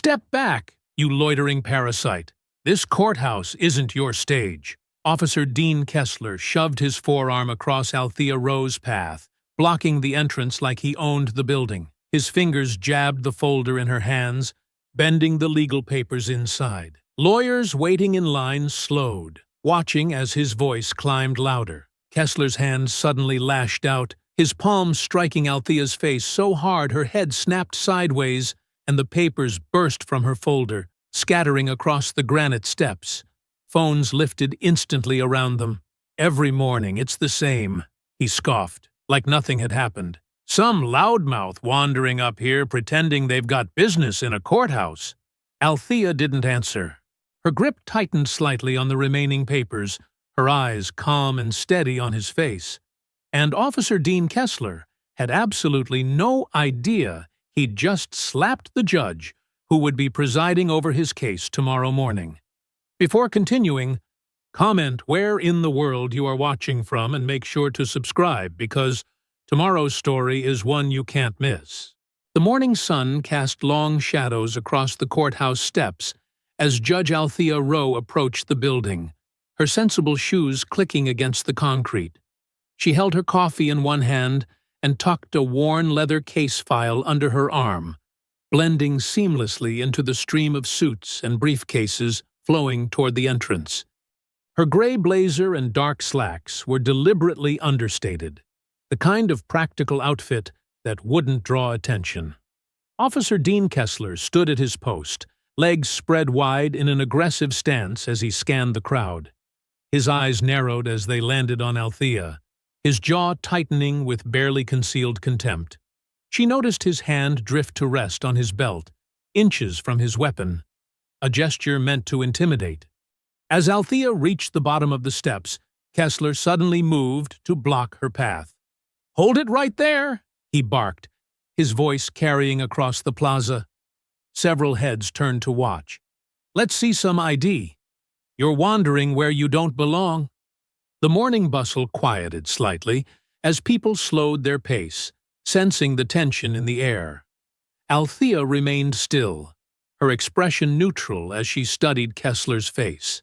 "Step back, you loitering parasite. This courthouse isn't your stage." Officer Dean Kesler shoved his forearm across Althea Rowe's path, blocking the entrance like he owned the building. His fingers jabbed the folder in her hands, bending the legal papers inside. Lawyers waiting in line slowed, watching as his voice climbed louder. Kessler's hand suddenly lashed out, his palm striking Althea's face so hard her head snapped sideways and the papers burst from her folder, scattering across the granite steps. Phones lifted instantly around them. "Every morning it's the same," he scoffed, like nothing had happened. "Some loudmouth wandering up here pretending they've got business in a courthouse." Althea didn't answer. Her grip tightened slightly on the remaining papers, her eyes calm and steady on his face. And Officer Dean Kesler had absolutely no idea he'd just slapped the judge who would be presiding over his case tomorrow morning. Before continuing, comment where in the world you are watching from and make sure to subscribe because tomorrow's story is one you can't miss. The morning sun cast long shadows across the courthouse steps as Judge Althea Rowe approached the building, her sensible shoes clicking against the concrete. She held her coffee in one hand and tucked a worn leather case file under her arm, blending seamlessly into the stream of suits and briefcases flowing toward the entrance. Her gray blazer and dark slacks were deliberately understated, the kind of practical outfit that wouldn't draw attention. Officer Dean Kesler stood at his post, legs spread wide in an aggressive stance as he scanned the crowd. His eyes narrowed as they landed on Althea, his jaw tightening with barely concealed contempt. She noticed his hand drift to rest on his belt, inches from his weapon, a gesture meant to intimidate. As Althea reached the bottom of the steps, Kesler suddenly moved to block her path. "Hold it right there!" he barked, his voice carrying across the plaza. Several heads turned to watch. "Let's see some ID. You're wandering where you don't belong." The morning bustle quieted slightly as people slowed their pace, sensing the tension in the air. Althea remained still, her expression neutral as she studied Kessler's face.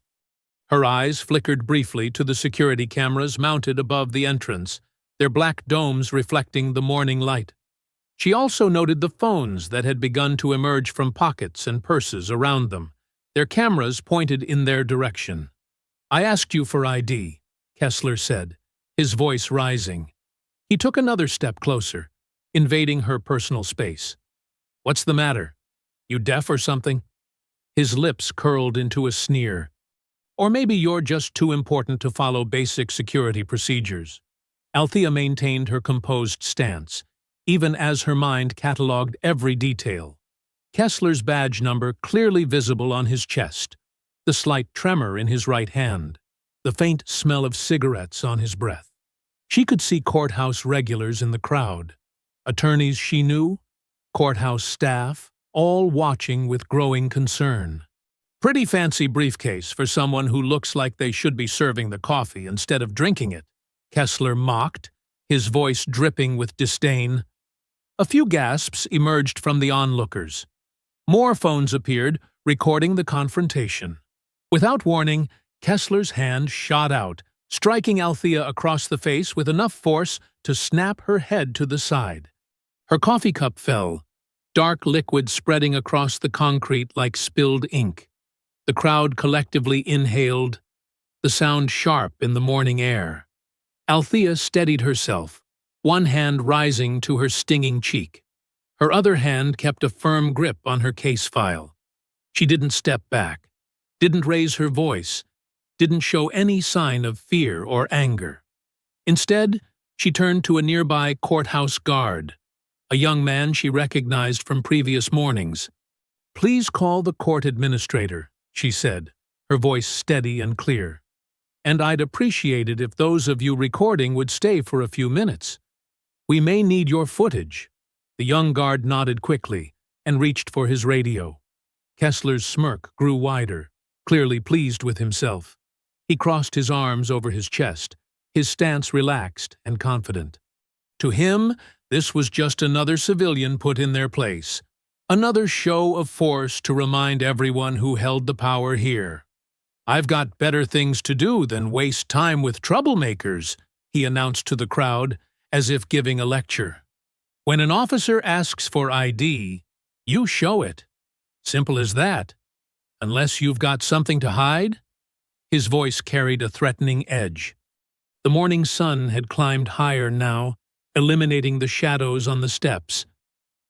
Her eyes flickered briefly to the security cameras mounted above the entrance, their black domes reflecting the morning light. She also noted the phones that had begun to emerge from pockets and purses around them, their cameras pointed in their direction. "I asked you for ID," Kesler said, his voice rising. He took another step closer, invading her personal space. "What's the matter? You deaf or something?" His lips curled into a sneer. "Or maybe you're just too important to follow basic security procedures." Althea maintained her composed stance, even as her mind catalogued every detail. Kessler's badge number clearly visible on his chest, the slight tremor in his right hand, the faint smell of cigarettes on his breath. She could see courthouse regulars in the crowd, attorneys she knew, courthouse staff, all watching with growing concern. "Pretty fancy briefcase for someone who looks like they should be serving the coffee instead of drinking it," Kesler mocked, his voice dripping with disdain. A few gasps emerged from the onlookers. More phones appeared, recording the confrontation. Without warning, Kessler's hand shot out, striking Althea across the face with enough force to snap her head to the side. Her coffee cup fell, dark liquid spreading across the concrete like spilled ink. The crowd collectively inhaled, the sound sharp in the morning air. Althea steadied herself, one hand rising to her stinging cheek. Her other hand kept a firm grip on her case file. She didn't step back, didn't raise her voice, didn't show any sign of fear or anger. Instead, she turned to a nearby courthouse guard, a young man she recognized from previous mornings. "Please call the court administrator," she said, her voice steady and clear. "And I'd appreciate it if those of you recording would stay for a few minutes. We may need your footage." The young guard nodded quickly and reached for his radio. Kessler's smirk grew wider, clearly pleased with himself. He crossed his arms over his chest, his stance relaxed and confident. To him, this was just another civilian put in their place, Another show of force to remind everyone who held the power here. "I've got better things to do than waste time with troublemakers," he announced to the crowd, as if giving a lecture. "When an officer asks for ID, you show it. Simple as that. Unless you've got something to hide?" His voice carried a threatening edge. The morning sun had climbed higher now, eliminating the shadows on the steps.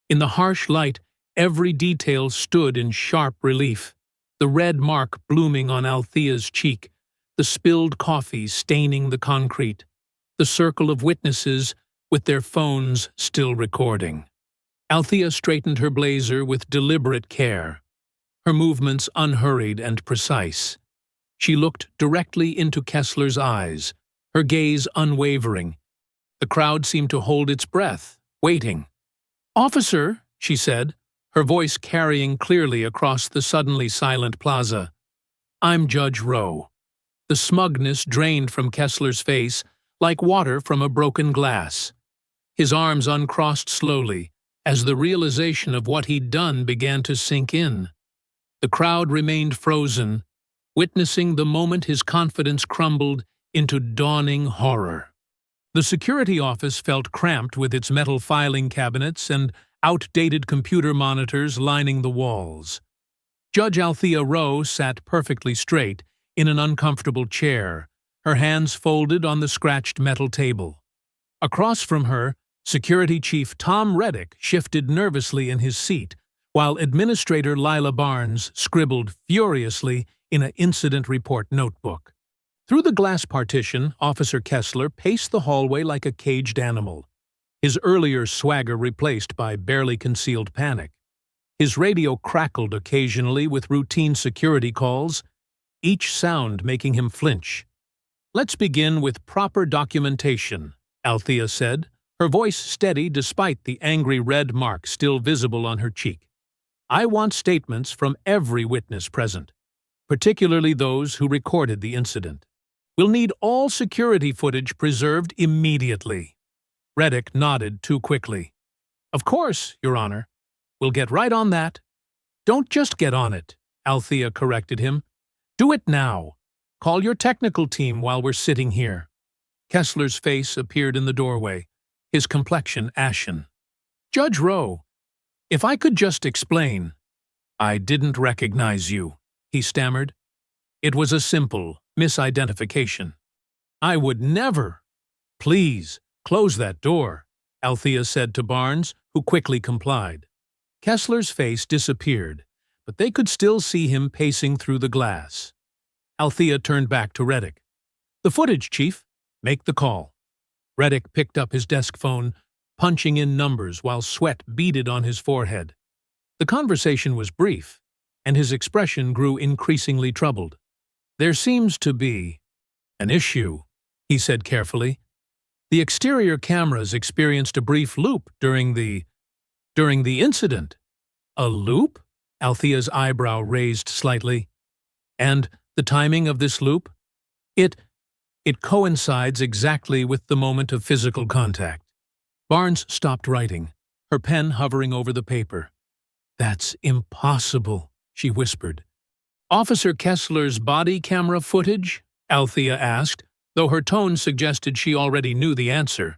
In the harsh light, every detail stood in sharp relief. The red mark blooming on Althea's cheek, the spilled coffee staining the concrete, the circle of witnesses with their phones still recording. Althea straightened her blazer with deliberate care, her movements unhurried and precise. She looked directly into Kesler's eyes, her gaze unwavering. The crowd seemed to hold its breath, waiting. "Officer," she said, her voice carrying clearly across the suddenly silent plaza, "I'm Judge Rowe." The smugness drained from Kesler's face like water from a broken glass. His arms uncrossed slowly as the realization of what he'd done began to sink in. The crowd remained frozen, witnessing the moment his confidence crumbled into dawning horror. The security office felt cramped with its metal filing cabinets and outdated computer monitors lining the walls. Judge Althea Rowe sat perfectly straight in an uncomfortable chair, her hands folded on the scratched metal table. Across from her, Security Chief Tom Reddick shifted nervously in his seat, while Administrator Lila Barnes scribbled furiously in an incident report notebook. Through the glass partition, Officer Kesler paced the hallway like a caged animal, his earlier swagger replaced by barely concealed panic. His radio crackled occasionally with routine security calls, each sound making him flinch. "Let's begin with proper documentation," Althea said, her voice steady despite the angry red mark still visible on her cheek. "I want statements from every witness present, particularly those who recorded the incident. We'll need all security footage preserved immediately." Reddick nodded too quickly. "Of course, Your Honor. We'll get right on that." "Don't just get on it," Althea corrected him. "Do it now. Call your technical team while we're sitting here." Kesler's face appeared in the doorway, his complexion ashen. "Judge Rowe, if I could just explain—" "I didn't recognize you," he stammered. "It was a simple misidentification." "I would never—" "Please, close that door," Althea said to Barnes, who quickly complied. Kesler's face disappeared, but they could still see him pacing through the glass. Althea turned back to Reddick. "The footage, Chief. Make the call." Reddick picked up his desk phone, punching in numbers while sweat beaded on his forehead. The conversation was brief, and his expression grew increasingly troubled. "There seems to be an issue," he said carefully. "The exterior cameras experienced a brief loop during the incident." "A loop?" Althea's eyebrow raised slightly. "And the timing of this loop? It coincides exactly with the moment of physical contact." Barnes stopped writing, her pen hovering over the paper. "That's impossible," she whispered. "Officer Kesler's body camera footage?" Althea asked, though her tone suggested she already knew the answer.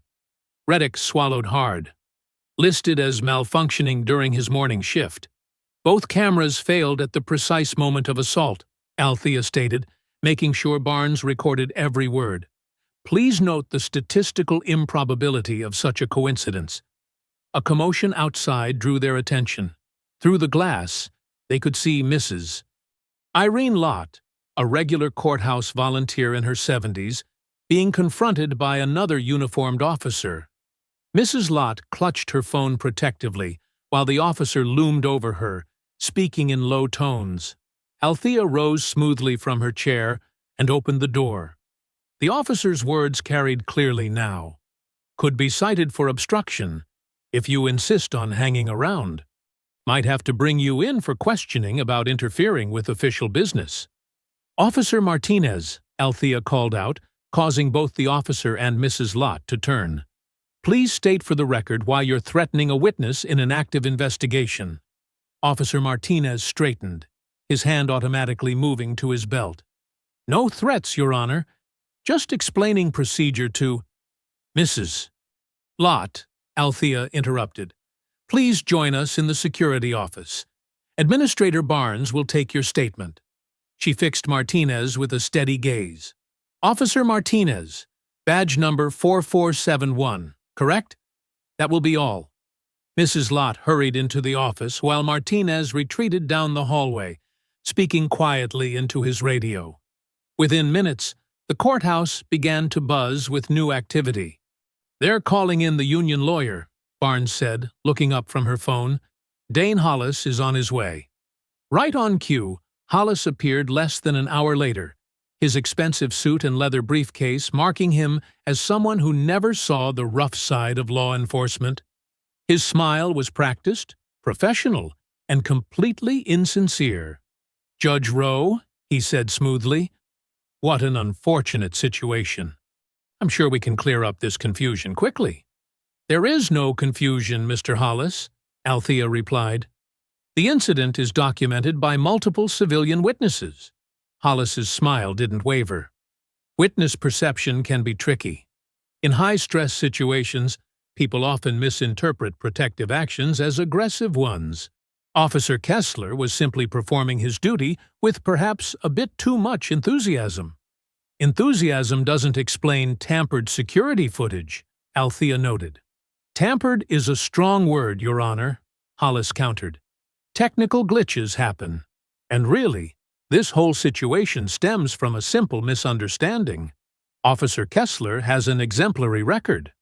Reddick swallowed hard. "Listed as malfunctioning during his morning shift. Both cameras failed at the precise moment of assault," Althea stated, making sure Barnes recorded every word. "Please note the statistical improbability of such a coincidence." A commotion outside drew their attention. Through the glass, they could see Mrs. Irene Lott, a regular courthouse volunteer in her 70s, being confronted by another uniformed officer. Mrs. Lott clutched her phone protectively while the officer loomed over her, speaking in low tones. Althea rose smoothly from her chair and opened the door. The officer's words carried clearly now. "Could be cited for obstruction, if you insist on hanging around. Might have to bring you in for questioning about interfering with official business." "Officer Martinez," Althea called out, causing both the officer and Mrs. Lott to turn. "Please state for the record why you're threatening a witness in an active investigation." Officer Martinez straightened, his hand automatically moving to his belt. "No threats, Your Honor. Just explaining procedure to—" "Mrs. Lott," Althea interrupted. "Please join us in the security office. Administrator Barnes will take your statement." She fixed Martinez with a steady gaze. "Officer Martinez, badge number 4471, correct? That will be all." Mrs. Lott hurried into the office while Martinez retreated down the hallway, speaking quietly into his radio. Within minutes, the courthouse began to buzz with new activity. "They're calling in the union lawyer," Barnes said, looking up from her phone. "Dane Hollis is on his way." Right on cue, Hollis appeared less than an hour later, his expensive suit and leather briefcase marking him as someone who never saw the rough side of law enforcement. His smile was practiced, professional, and completely insincere. "Judge Rowe," he said smoothly, "what an unfortunate situation. I'm sure we can clear up this confusion quickly." "There is no confusion, Mr. Hollis," Althea replied. "The incident is documented by multiple civilian witnesses." Hollis's smile didn't waver. Witness perception can be tricky. In high-stress situations, people often misinterpret protective actions as aggressive ones. Officer Kesler was simply performing his duty with perhaps a bit too much enthusiasm. "Enthusiasm doesn't explain tampered security footage," Althea noted. "Tampered is a strong word, Your Honor," Hollis countered. "Technical glitches happen. And really, this whole situation stems from a simple misunderstanding. Officer Kesler has an exemplary record."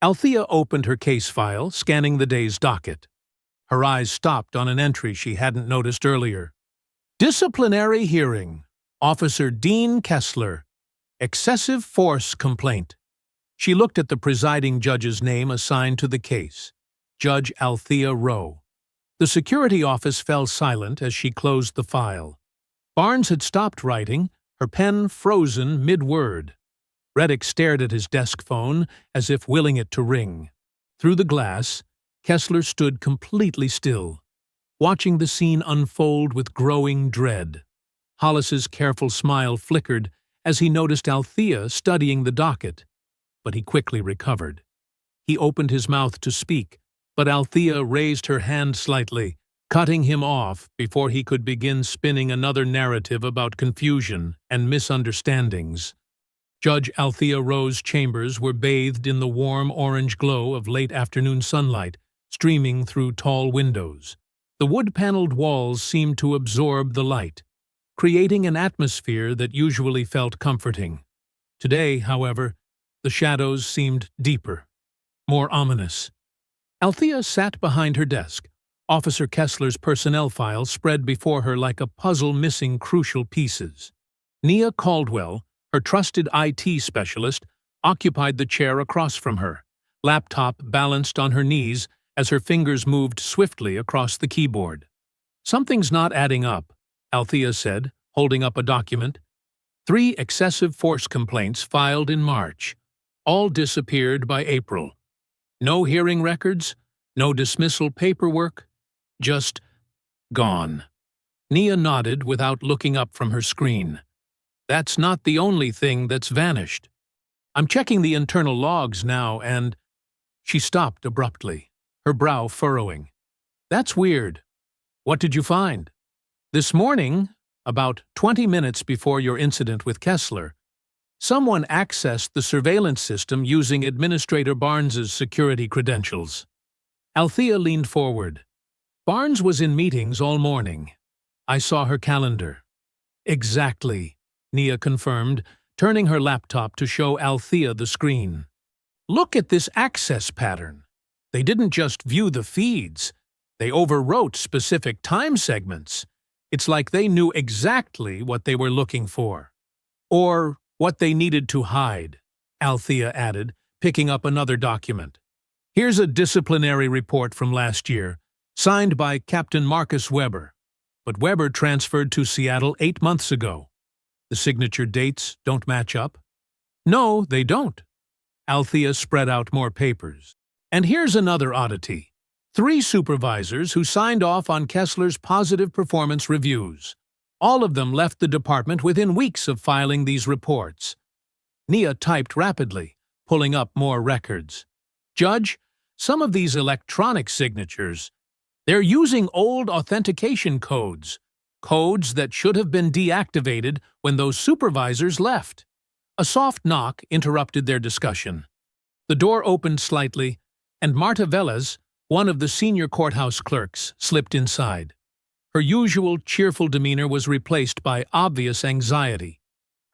Althea opened her case file, scanning the day's docket. Her eyes stopped on an entry she hadn't noticed earlier. "Disciplinary hearing. Officer Dean Kesler. Excessive force complaint." She looked at the presiding judge's name assigned to the case, Judge Althea Rowe. The security office fell silent as she closed the file. Barnes had stopped writing, her pen frozen mid-word. Reddick stared at his desk phone as if willing it to ring. Through the glass, Kesler stood completely still, watching the scene unfold with growing dread. Hollis's careful smile flickered as he noticed Althea studying the docket, but he quickly recovered. He opened his mouth to speak, but Althea raised her hand slightly, cutting him off before he could begin spinning another narrative about confusion and misunderstandings. Judge Althea Rowe's chambers were bathed in the warm orange glow of late afternoon sunlight, streaming through tall windows. The wood-paneled walls seemed to absorb the light, creating an atmosphere that usually felt comforting. Today, however, the shadows seemed deeper, more ominous. Althea sat behind her desk, Officer Kesler's personnel file spread before her like a puzzle missing crucial pieces. Nia Caldwell, her trusted IT specialist, occupied the chair across from her, laptop balanced on her knees as her fingers moved swiftly across the keyboard. "Something's not adding up," Althea said, holding up a document. 3 excessive force complaints filed in March. All disappeared by April. No hearing records, no dismissal paperwork, just gone. Nia nodded without looking up from her screen. "That's not the only thing that's vanished. I'm checking the internal logs now and—" She stopped abruptly, her brow furrowing. "That's weird. What did you find?" "This morning, about 20 minutes before your incident with Kesler, someone accessed the surveillance system using Administrator Barnes's security credentials." Althea leaned forward. "Barnes was in meetings all morning. I saw her calendar." "Exactly," Nia confirmed, turning her laptop to show Althea the screen. "Look at this access pattern. They didn't just view the feeds. They overwrote specific time segments. It's like they knew exactly what they were looking for. Or what they needed to hide," Althea added, picking up another document. "Here's a disciplinary report from last year, signed by Captain Marcus Weber. But Weber transferred to Seattle 8 months ago. The signature dates don't match up." "No, they don't." Althea spread out more papers. "And here's another oddity. 3 supervisors who signed off on Kesler's positive performance reviews. All of them left the department within weeks of filing these reports. Nia typed rapidly, pulling up more records. Judge, some of these electronic signatures, they're using old authentication codes that should have been deactivated when those supervisors left. A soft knock interrupted their discussion. The door opened slightly, and Marta Velez, one of the senior courthouse clerks, slipped inside. Her usual cheerful demeanor was replaced by obvious anxiety.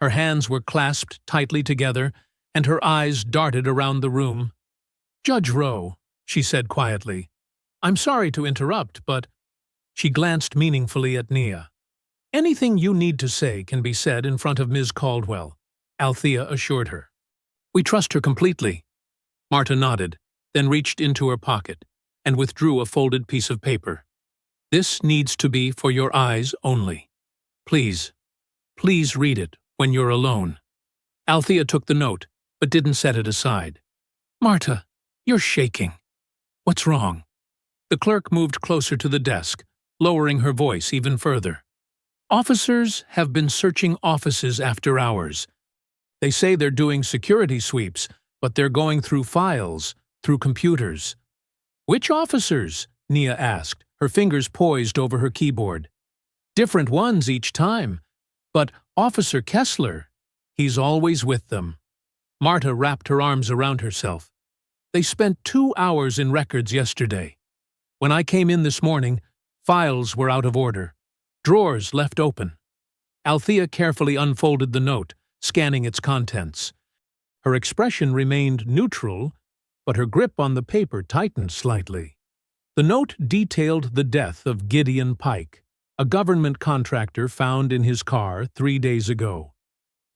Her hands were clasped tightly together, and her eyes darted around the room. "Judge Rowe," she said quietly, "I'm sorry to interrupt, but—" She glanced meaningfully at Nia. "Anything you need to say can be said in front of Ms. Caldwell," Althea assured her. "We trust her completely." Marta nodded, then reached into her pocket and withdrew a folded piece of paper. "This needs to be for your eyes only. Please read it when you're alone." Althea took the note, but didn't set it aside. "Marta, you're shaking. What's wrong?" The clerk moved closer to the desk, lowering her voice even further. "Officers have been searching offices after hours. They say they're doing security sweeps, but they're going through files, through computers." "Which officers?" Nia asked, her fingers poised over her keyboard. "Different ones each time. But Officer Kesler, he's always with them." Marta wrapped her arms around herself. "They spent 2 hours in records yesterday. When I came in this morning, files were out of order. Drawers left open." Althea carefully unfolded the note, scanning its contents. Her expression remained neutral, but her grip on the paper tightened slightly. The note detailed the death of Gideon Pike, a government contractor found in his car 3 days ago.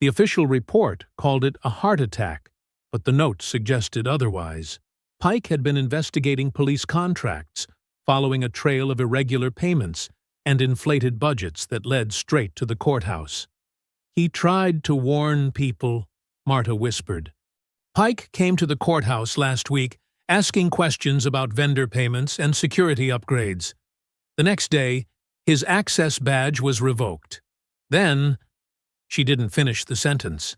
The official report called it a heart attack, but the note suggested otherwise. Pike had been investigating police contracts, following a trail of irregular payments and inflated budgets that led straight to the courthouse. "He tried to warn people," Marta whispered. "Pike came to the courthouse last week asking questions about vendor payments and security upgrades. The next day, his access badge was revoked. Then—" She didn't finish the sentence.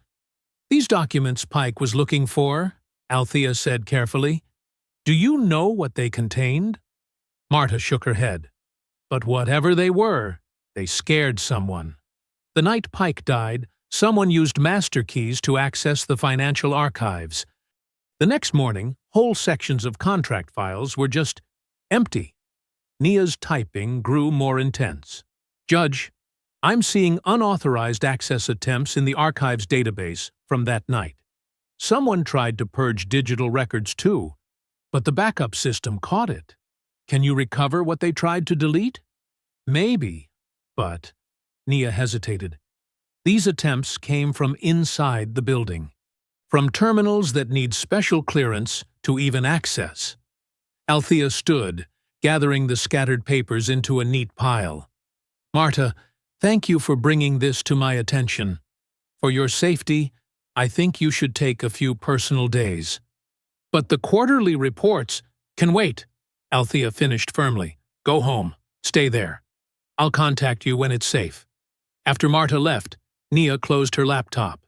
"These documents Pike was looking for," Althea said carefully. "Do you know what they contained?" Marta shook her head. "But whatever they were, they scared someone. The night Pike died, someone used master keys to access the financial archives. The next morning, whole sections of contract files were just empty." Nia's typing grew more intense. "Judge, I'm seeing unauthorized access attempts in the archives database from that night. Someone tried to purge digital records too, but the backup system caught it. Can you recover what they tried to delete?" "Maybe, but—" Nia hesitated. "These attempts came from inside the building, from terminals that need special clearance to even access." Althea stood, gathering the scattered papers into a neat pile. "Marta, thank you for bringing this to my attention. For your safety, I think you should take a few personal days." "But the quarterly reports can wait," Althea finished firmly. "Go home. Stay there. I'll contact you when it's safe." After Marta left, Nia closed her laptop.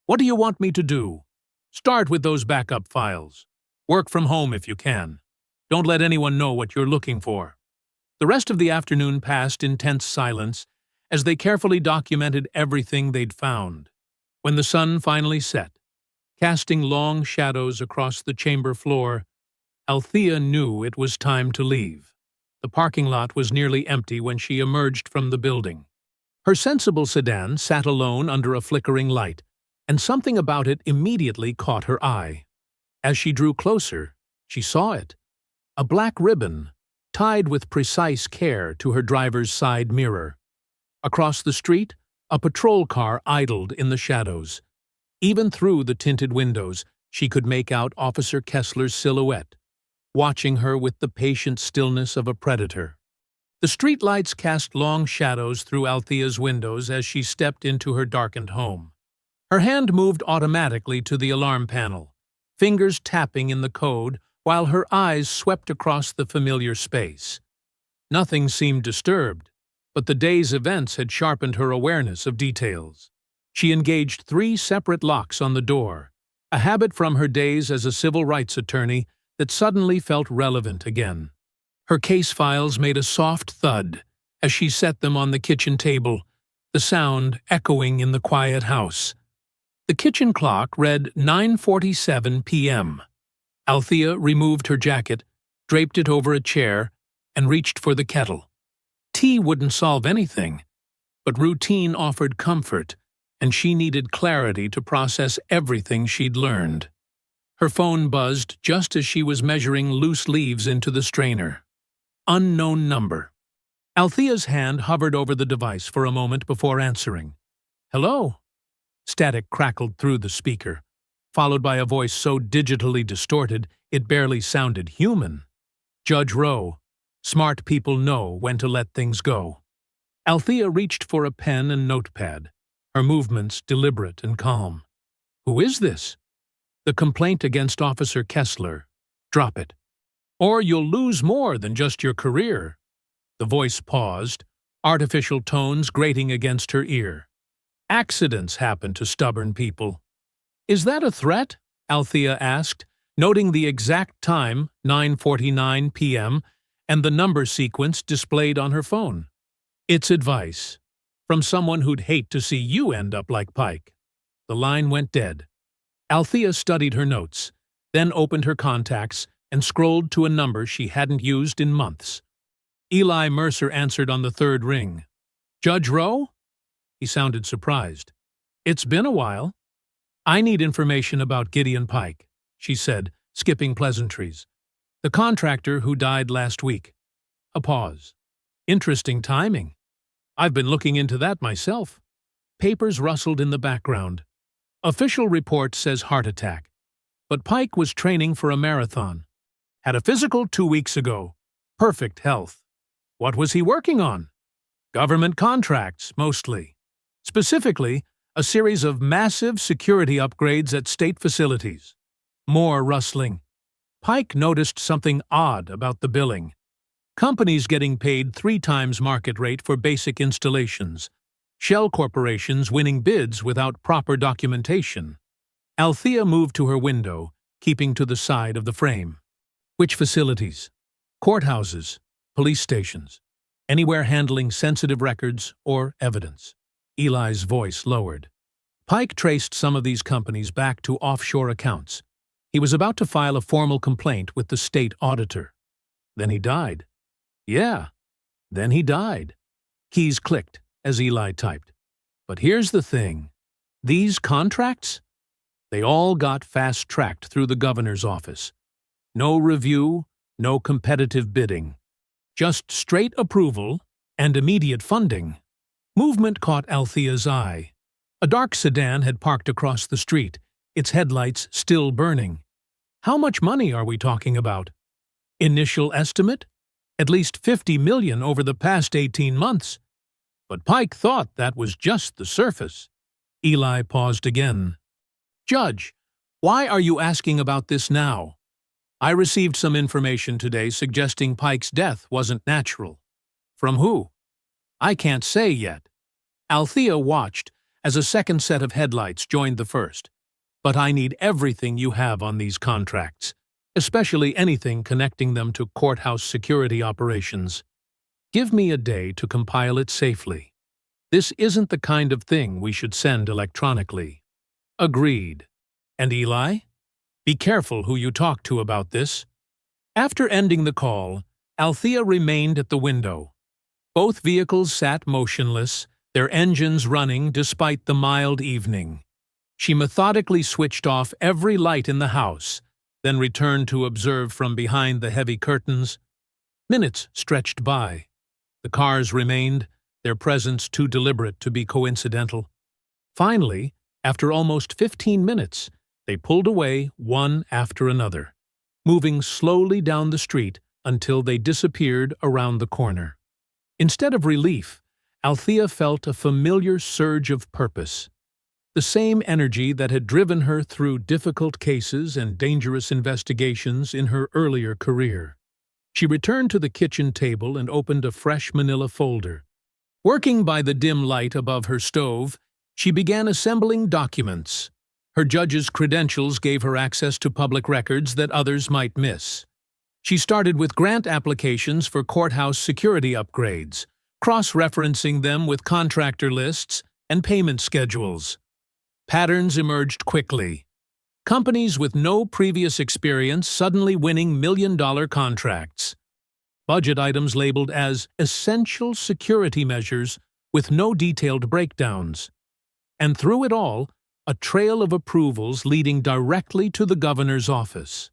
"What do you want me to do?" "Start with those backup files. Work from home if you can. Don't let anyone know what you're looking for." The rest of the afternoon passed in tense silence as they carefully documented everything they'd found. When the sun finally set, casting long shadows across the chamber floor, Althea knew it was time to leave. The parking lot was nearly empty when she emerged from the building. Her sensible sedan sat alone under a flickering light, and something about it immediately caught her eye. As she drew closer, she saw it. A black ribbon, tied with precise care to her driver's side mirror. Across the street, a patrol car idled in the shadows. Even through the tinted windows, she could make out Officer Kesler's silhouette, watching her with the patient stillness of a predator. The streetlights cast long shadows through Althea's windows as she stepped into her darkened home. Her hand moved automatically to the alarm panel, fingers tapping in the code while her eyes swept across the familiar space. Nothing seemed disturbed, but the day's events had sharpened her awareness of details. She engaged 3 separate locks on the door, a habit from her days as a civil rights attorney that suddenly felt relevant again. Her case files made a soft thud as she set them on the kitchen table, the sound echoing in the quiet house. The kitchen clock read 9:47 p.m. Althea removed her jacket, draped it over a chair, and reached for the kettle. Tea wouldn't solve anything, but routine offered comfort, and she needed clarity to process everything she'd learned. Her phone buzzed just as she was measuring loose leaves into the strainer. Unknown number. Althea's hand hovered over the device for a moment before answering. "Hello?" Static crackled through the speaker, followed by a voice so digitally distorted it barely sounded human. "Judge Rowe. Smart people know when to let things go." Althea reached for a pen and notepad, her movements deliberate and calm. "Who is this?" "The complaint against Officer Kesler. Drop it. Or you'll lose more than just your career." The voice paused, artificial tones grating against her ear. "Accidents happen to stubborn people." "Is that a threat?" Althea asked, noting the exact time, 9:49 p.m., and the number sequence displayed on her phone. "It's advice. From someone who'd hate to see you end up like Pike." The line went dead. Althea studied her notes, then opened her contacts and scrolled to a number she hadn't used in months. Eli Mercer answered on the 3rd ring. "Judge Rowe?" He sounded surprised. "It's been a while." "I need information about Gideon Pike," she said, skipping pleasantries. "The contractor who died last week." A pause. "Interesting timing. I've been looking into that myself." Papers rustled in the background. "Official report says heart attack. But Pike was training for a marathon. Had a physical 2 weeks ago. Perfect health. What was he working on? Government contracts, mostly. Specifically, a series of massive security upgrades at state facilities." More rustling. Pike noticed something odd about the billing. Companies getting paid 3 times market rate for basic installations. Shell corporations winning bids without proper documentation. Althea moved to her window, keeping to the side of the frame. "Which facilities?" "Courthouses, police stations, anywhere handling sensitive records or evidence." Eli's voice lowered. Pike traced some of these companies back to offshore accounts. He was about to file a formal complaint with the state auditor. Then he died. "Yeah, then he died." Keys clicked as Eli typed. "But here's the thing. These contracts? They all got fast-tracked through the governor's office. No review, no competitive bidding. Just straight approval and immediate funding." Movement caught Althea's eye. A dark sedan had parked across the street, its headlights still burning. "How much money are we talking about?" "Initial estimate? At least $50 million over the past 18 months. But Pike thought that was just the surface." Eli paused again. "Judge, why are you asking about this now? I received some information today suggesting Pike's death wasn't natural." "From who?" "I can't say yet." Althea watched as a second set of headlights joined the first. "But I need everything you have on these contracts, especially anything connecting them to courthouse security operations. Give me a day to compile it safely. This isn't the kind of thing we should send electronically." "Agreed. And Eli? Be careful who you talk to about this." After ending the call, Althea remained at the window. Both vehicles sat motionless, their engines running despite the mild evening. She methodically switched off every light in the house, then returned to observe from behind the heavy curtains. Minutes stretched by. The cars remained, their presence too deliberate to be coincidental. Finally, after almost 15 minutes, they pulled away one after another, moving slowly down the street until they disappeared around the corner. Instead of relief, Althea felt a familiar surge of purpose. the same energy that had driven her through difficult cases and dangerous investigations in her earlier career. She returned to the kitchen table and opened a fresh manila folder. Working by the dim light above her stove, she began assembling documents. Her judge's credentials gave her access to public records that others might miss. She started with grant applications for courthouse security upgrades, cross-referencing them with contractor lists and payment schedules. Patterns emerged quickly. Companies with no previous experience suddenly winning million-dollar contracts. Budget items labeled as essential security measures with no detailed breakdowns. And through it all, a trail of approvals leading directly to the governor's office.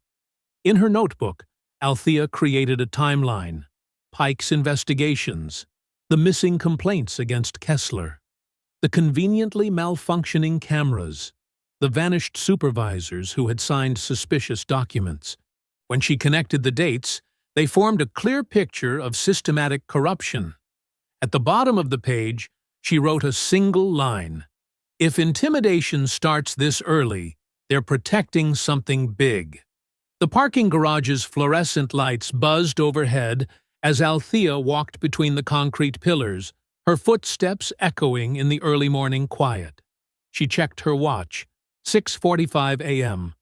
In her notebook, Althea created a timeline: Pike's investigations, the missing complaints against Kesler, the conveniently malfunctioning cameras, the vanished supervisors who had signed suspicious documents. When she connected the dates, they formed a clear picture of systematic corruption. At the bottom of the page, she wrote a single line: "If intimidation starts this early, they're protecting something big." The parking garage's fluorescent lights buzzed overhead as Althea walked between the concrete pillars, her footsteps echoing in the early morning quiet. She checked her watch. 6:45 a.m.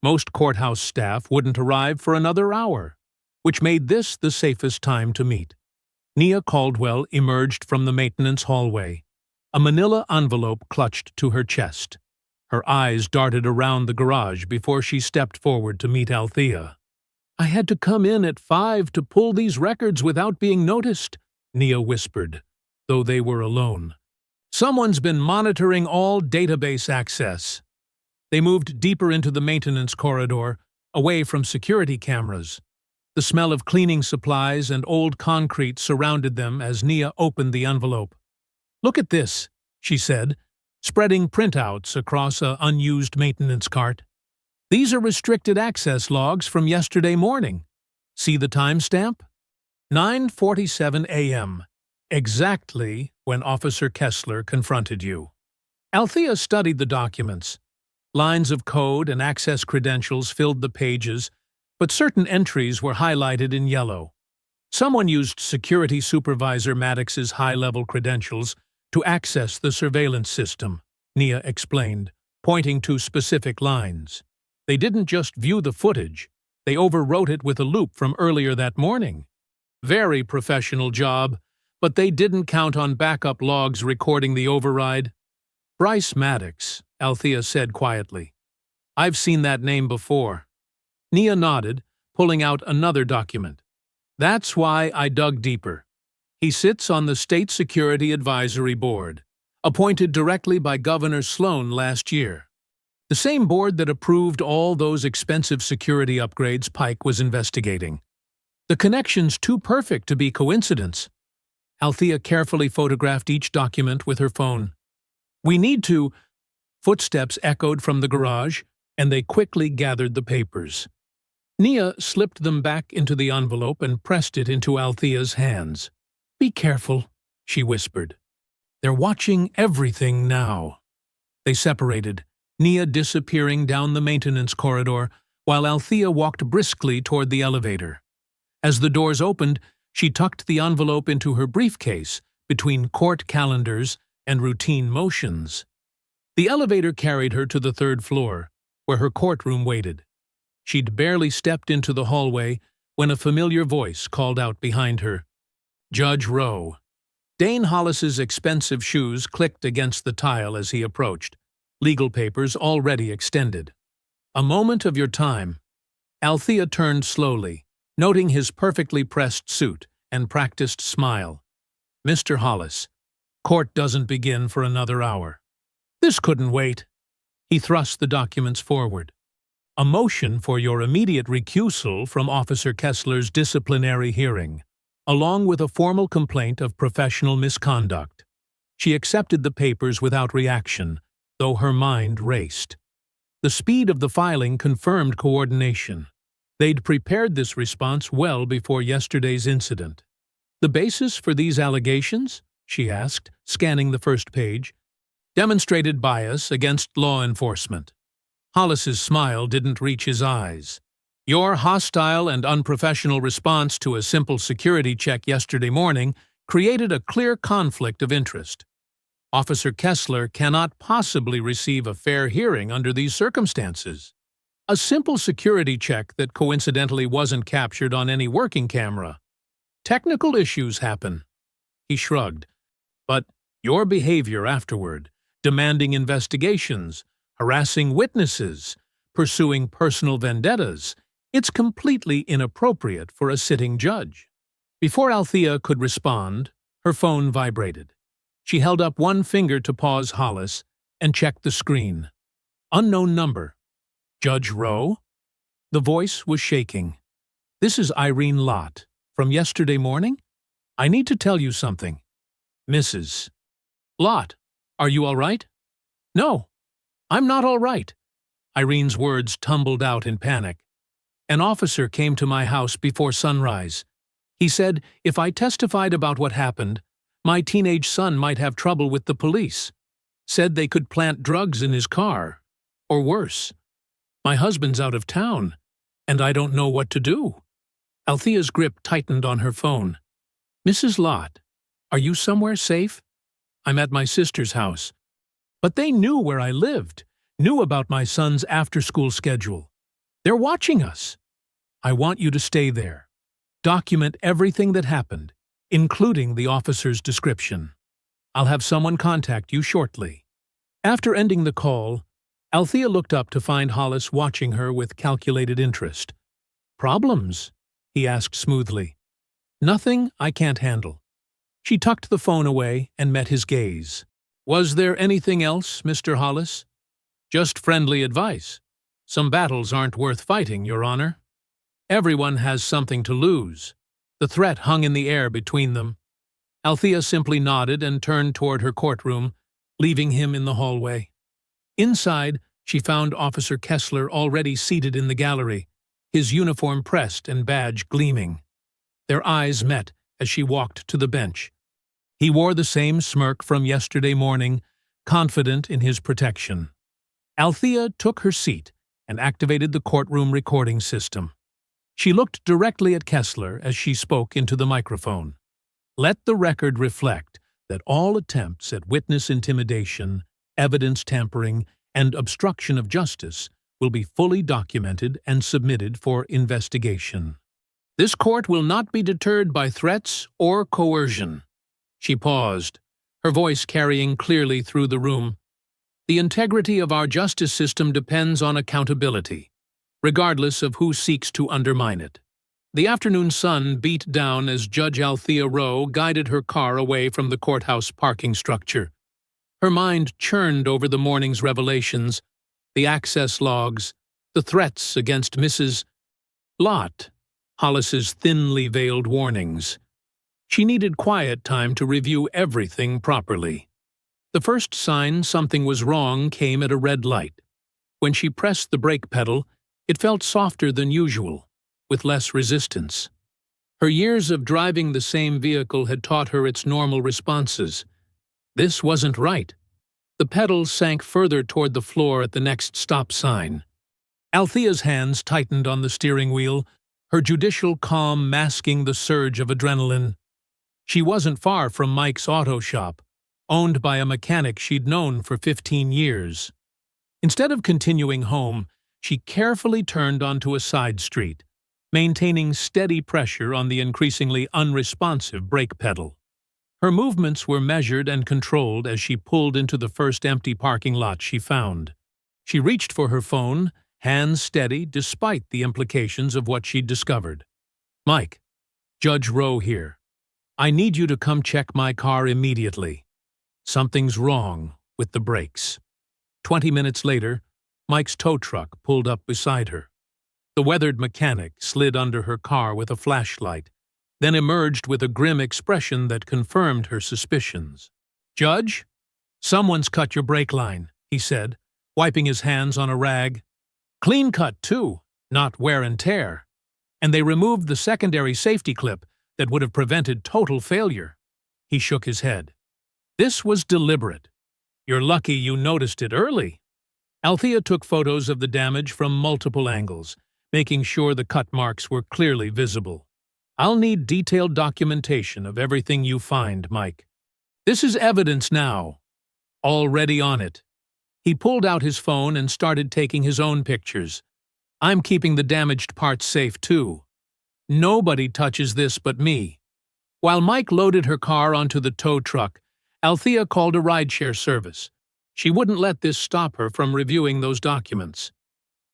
Most courthouse staff wouldn't arrive for another hour, which made this the safest time to meet. Nia Caldwell emerged from the maintenance hallway, a manila envelope clutched to her chest. Her eyes darted around the garage before she stepped forward to meet Althea. "I had to come in at 5 to pull these records without being noticed," Nia whispered, though they were alone. "Someone's been monitoring all database access." They moved deeper into the maintenance corridor, away from security cameras. The smell of cleaning supplies and old concrete surrounded them as Nia opened the envelope. "Look at this," she said, spreading printouts across an unused maintenance cart. "These are restricted access logs from yesterday morning. See the timestamp? 9:47 a.m., exactly when Officer Kesler confronted you." Althea studied the documents. Lines of code and access credentials filled the pages, but certain entries were highlighted in yellow. Someone used Security Supervisor Maddox's high-level credentials to access the surveillance system, Nia explained, pointing to specific lines. They didn't just view the footage, they overwrote it with a loop from earlier that morning. Very professional job, but they didn't count on backup logs recording the override. "Bryce Maddox," Althea said quietly. "I've seen that name before." Nia nodded, pulling out another document. "That's why I dug deeper. He sits on the State Security Advisory Board, appointed directly by Governor Sloan last year. The same board that approved all those expensive security upgrades Pike was investigating. The connection's too perfect to be coincidence." Althea carefully photographed each document with her phone. "We need to—" Footsteps echoed from the garage, and they quickly gathered the papers. Nia slipped them back into the envelope and pressed it into Althea's hands. "Be careful," she whispered. "They're watching everything now." They separated, Nia disappearing down the maintenance corridor, while Althea walked briskly toward the elevator. As the doors opened, she tucked the envelope into her briefcase between court calendars and routine motions. The elevator carried her to the 3rd floor, where her courtroom waited. She'd barely stepped into the hallway when a familiar voice called out behind her. "Judge Rowe." Dane Hollis's expensive shoes clicked against the tile as he approached, legal papers already extended. "A moment of your time." Althea turned slowly, noting his perfectly pressed suit and practiced smile. "Mr. Hollis, court doesn't begin for another hour." "This couldn't wait." He thrust the documents forward. "A motion for your immediate recusal from Officer Kesler's disciplinary hearing, along with a formal complaint of professional misconduct." She accepted the papers without reaction, though her mind raced. The speed of the filing confirmed coordination. They'd prepared this response well before yesterday's incident. "The basis for these allegations?" she asked, scanning the first page. demonstrated bias against law enforcement. Hollis's smile didn't reach his eyes. Your hostile and unprofessional response to a simple security check yesterday morning created a clear conflict of interest. Officer Kesler cannot possibly receive a fair hearing under these circumstances. A simple security check that coincidentally wasn't captured on any working camera. Technical issues happen. He shrugged. But your behavior afterward, demanding investigations, harassing witnesses, pursuing personal vendettas, it's completely inappropriate for a sitting judge. Before Althea could respond, her phone vibrated. She held up one finger to pause Hollis and checked the screen. Unknown number. Judge Rowe? The voice was shaking. This is Irene Lott. From yesterday morning? I need to tell you something. Mrs. Lott, are you all right? No, I'm not all right. Irene's words tumbled out in panic. An officer came to my house before sunrise. He said if I testified about what happened, my teenage son might have trouble with the police. Said they could plant drugs in his car. Or worse. My husband's out of town, and I don't know what to do. Althea's grip tightened on her phone. Mrs. Lott, are you somewhere safe? I'm at my sister's house. But they knew where I lived, knew about my son's after-school schedule. They're watching us. I want you to stay there. Document everything that happened, including the officer's description. I'll have someone contact you shortly. After ending the call, Althea looked up to find Hollis watching her with calculated interest. Problems? He asked smoothly. Nothing I can't handle. She tucked the phone away and met his gaze. Was there anything else, Mr. Hollis? Just friendly advice. Some battles aren't worth fighting, Your Honor. Everyone has something to lose. The threat hung in the air between them. Althea simply nodded and turned toward her courtroom, leaving him in the hallway. Inside, she found Officer Kesler already seated in the gallery, his uniform pressed and badge gleaming. Their eyes met as she walked to the bench. He wore the same smirk from yesterday morning, confident in his protection. Althea took her seat and activated the courtroom recording system. She looked directly at Kesler as she spoke into the microphone. Let the record reflect that all attempts at witness intimidation, evidence tampering, and obstruction of justice will be fully documented and submitted for investigation. This court will not be deterred by threats or coercion. She paused, her voice carrying clearly through the room. The integrity of our justice system depends on accountability, regardless of who seeks to undermine it. The afternoon sun beat down as Judge Althea Rowe guided her car away from the courthouse parking structure. Her mind churned over the morning's revelations, the access logs, the threats against Mrs. Lott, Hollis's thinly veiled warnings. She needed quiet time to review everything properly. The first sign something was wrong came at a red light. When she pressed the brake pedal, it felt softer than usual, with less resistance. Her years of driving the same vehicle had taught her its normal responses. This wasn't right. The pedal sank further toward the floor at the next stop sign. Althea's hands tightened on the steering wheel, her judicial calm masking the surge of adrenaline. She wasn't far from Mike's auto shop, owned by a mechanic she'd known for 15 years. Instead of continuing home, she carefully turned onto a side street, maintaining steady pressure on the increasingly unresponsive brake pedal. Her movements were measured and controlled as she pulled into the first empty parking lot she found. She reached for her phone, hands steady despite the implications of what she'd discovered. Mike, Judge Rowe here. I need you to come check my car immediately. Something's wrong with the brakes. 20 minutes later, Mike's tow truck pulled up beside her. The weathered mechanic slid under her car with a flashlight, then emerged with a grim expression that confirmed her suspicions. Judge, someone's cut your brake line, he said, wiping his hands on a rag. Clean cut, too, not wear and tear. And they removed the secondary safety clip that would have prevented total failure. He shook his head. This was deliberate. You're lucky you noticed it early. Althea took photos of the damage from multiple angles, making sure the cut marks were clearly visible. I'll need detailed documentation of everything you find, Mike. This is evidence now. Already on it. He pulled out his phone and started taking his own pictures. I'm keeping the damaged parts safe, too. Nobody touches this but me. While Mike loaded her car onto the tow truck, Althea called a rideshare service. She wouldn't let this stop her from reviewing those documents.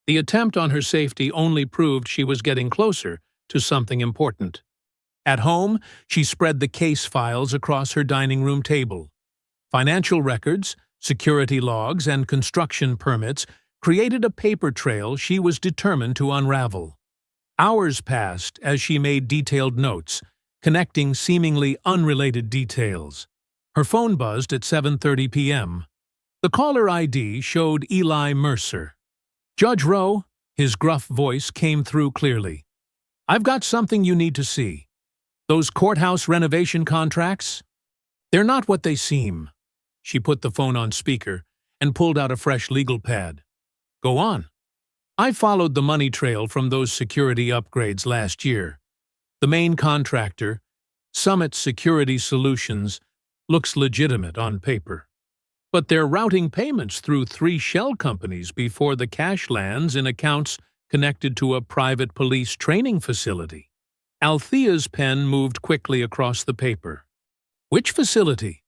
The attempt on her safety only proved she was getting closer to something important. At home, she spread the case files across her dining room table. Financial records, security logs, and construction permits created a paper trail she was determined to unravel. Hours passed as she made detailed notes, connecting seemingly unrelated details. Her phone buzzed at 7:30 p.m. The caller ID showed Eli Mercer. Judge Rowe, his gruff voice came through clearly. I've got something you need to see. Those courthouse renovation contracts? They're not what they seem. She put the phone on speaker and pulled out a fresh legal pad. Go on. I followed the money trail from those security upgrades last year. The main contractor, Summit Security Solutions, looks legitimate on paper. But they're routing payments through 3 shell companies before the cash lands in accounts connected to a private police training facility. Althea's pen moved quickly across the paper. Which facility?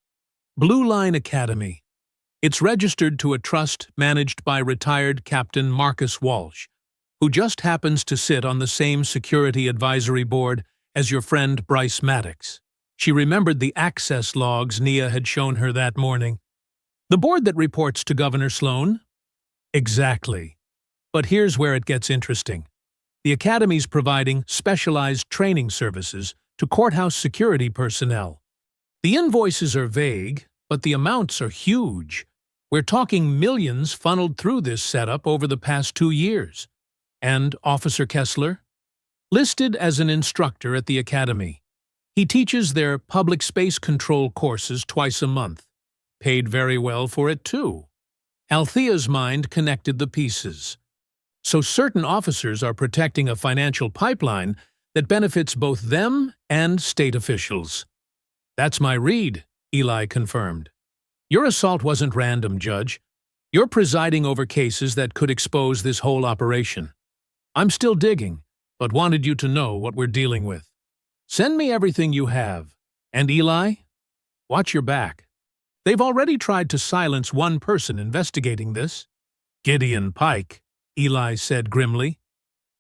Blue Line Academy. It's registered to a trust managed by retired Captain Marcus Walsh, who just happens to sit on the same security advisory board as your friend Bryce Maddox. She remembered the access logs Nia had shown her that morning. The board that reports to Governor Sloan? Exactly. But here's where it gets interesting. The Academy's providing specialized training services to courthouse security personnel. The invoices are vague, but the amounts are huge. We're talking millions funneled through this setup over the past 2 years. And Officer Kesler? Listed as an instructor at the Academy. He teaches their public space control courses twice a month. Paid very well for it, too. Althea's mind connected the pieces. So certain officers are protecting a financial pipeline that benefits both them and state officials. That's my read, Eli confirmed. Your assault wasn't random, Judge. You're presiding over cases that could expose this whole operation. I'm still digging, but wanted you to know what we're dealing with. Send me everything you have. And Eli, watch your back. They've already tried to silence one person investigating this. Gideon Pike, Eli said grimly.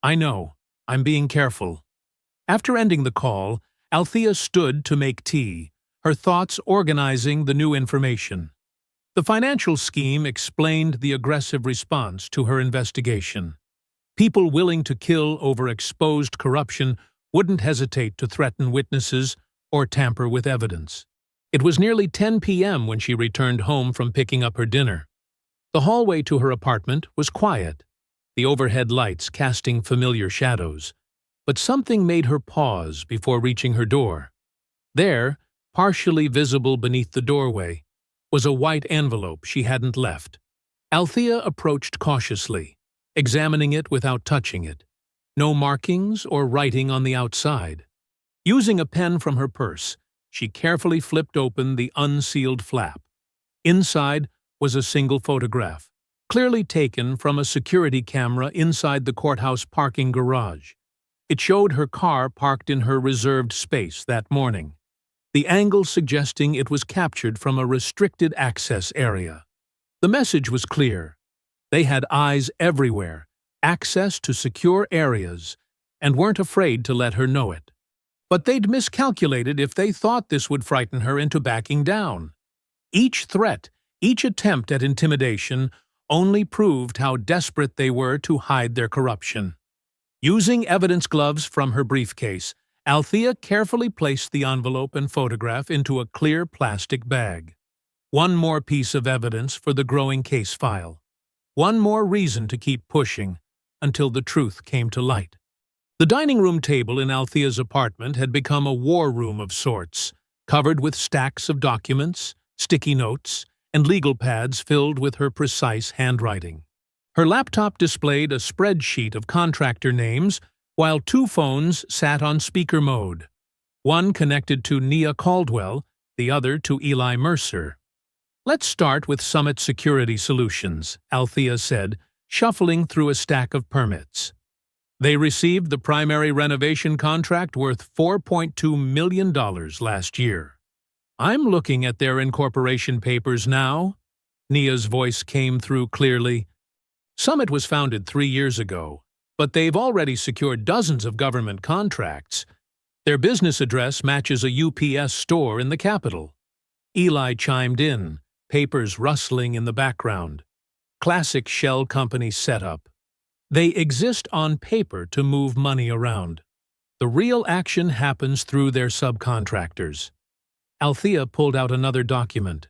I know. I'm being careful. After ending the call, Althea stood to make tea, her thoughts organizing the new information. The financial scheme explained the aggressive response to her investigation. People willing to kill over exposed corruption wouldn't hesitate to threaten witnesses or tamper with evidence. It was nearly 10 p.m. when she returned home from picking up her dinner. The hallway to her apartment was quiet, the overhead lights casting familiar shadows. But something made her pause before reaching her door. There, partially visible beneath the doorway, was a white envelope she hadn't left. Althea approached cautiously, examining it without touching it. No markings or writing on the outside. Using a pen from her purse, she carefully flipped open the unsealed flap. Inside was a single photograph, clearly taken from a security camera inside the courthouse parking garage. It showed her car parked in her reserved space that morning, the angle suggesting it was captured from a restricted access area. The message was clear. They had eyes everywhere, access to secure areas, and weren't afraid to let her know it. But they'd miscalculated if they thought this would frighten her into backing down. Each threat, each attempt at intimidation, only proved how desperate they were to hide their corruption. Using evidence gloves from her briefcase, Althea carefully placed the envelope and photograph into a clear plastic bag. One more piece of evidence for the growing case file. One more reason to keep pushing until the truth came to light. The dining room table in Althea's apartment had become a war room of sorts, covered with stacks of documents, sticky notes, and legal pads filled with her precise handwriting. Her laptop displayed a spreadsheet of contractor names, while 2 phones sat on speaker mode. One connected to Nia Caldwell, the other to Eli Mercer. "Let's start with Summit Security Solutions," Althea said, shuffling through a stack of permits. They received the primary renovation contract worth $4.2 million last year. "I'm looking at their incorporation papers now." Nia's voice came through clearly. "Summit was founded 3 years ago, but they've already secured dozens of government contracts. Their business address matches a UPS store in the capital." Eli chimed in, papers rustling in the background. Classic shell company setup. They exist on paper to move money around. The real action happens through their subcontractors. Althea pulled out another document.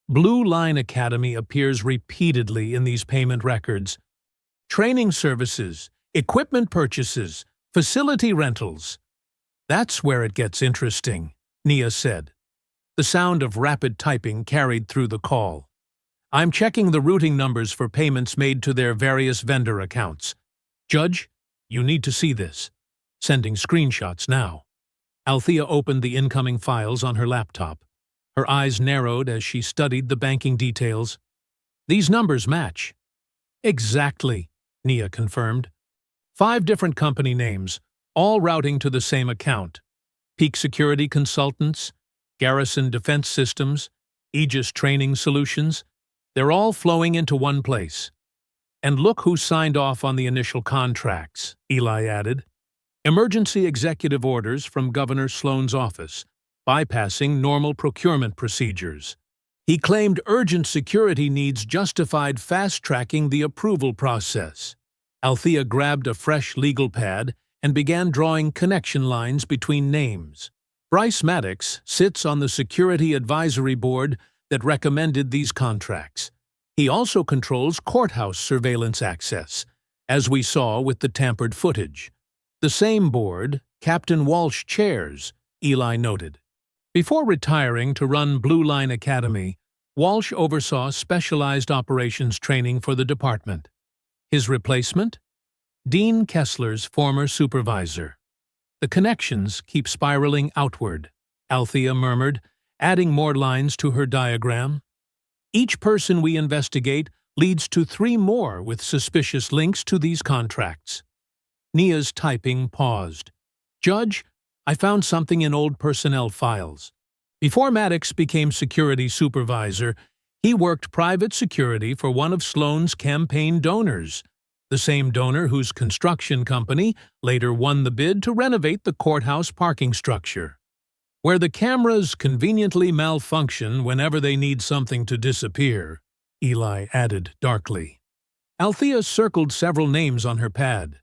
Blue Line Academy appears repeatedly in these payment records. Training services, equipment purchases, facility rentals. "That's where it gets interesting," Nia said. The sound of rapid typing carried through the call. "I'm checking the routing numbers for payments made to their various vendor accounts. Judge, you need to see this. Sending screenshots now." Althea opened the incoming files on her laptop. Her eyes narrowed as she studied the banking details. "These numbers match." "Exactly," Nia confirmed. 5 different company names, all routing to the same account. Peak Security Consultants, Garrison Defense Systems, Aegis Training Solutions. They're all flowing into one place. "And look who signed off on the initial contracts," Eli added. "Emergency executive orders from Governor Sloan's office, bypassing normal procurement procedures." He claimed urgent security needs justified fast-tracking the approval process. Althea grabbed a fresh legal pad and began drawing connection lines between names. Bryce Maddox sits on the Security Advisory Board that recommended these contracts. He also controls courthouse surveillance access, as we saw with the tampered footage. The same board Captain Walsh chairs, Eli noted. Before retiring to run Blue Line Academy, Walsh oversaw specialized operations training for the department. His replacement? Dean Kesler's former supervisor. "The connections keep spiraling outward," Althea murmured, adding more lines to her diagram. "Each person we investigate leads to 3 more with suspicious links to these contracts." Nia's typing paused. "Judge, I found something in old personnel files. Before Maddox became security supervisor, he worked private security for one of Sloan's campaign donors, the same donor whose construction company later won the bid to renovate the courthouse parking structure. Where the cameras conveniently malfunction whenever they need something to disappear," Eli added darkly. Althea circled several names on her pad.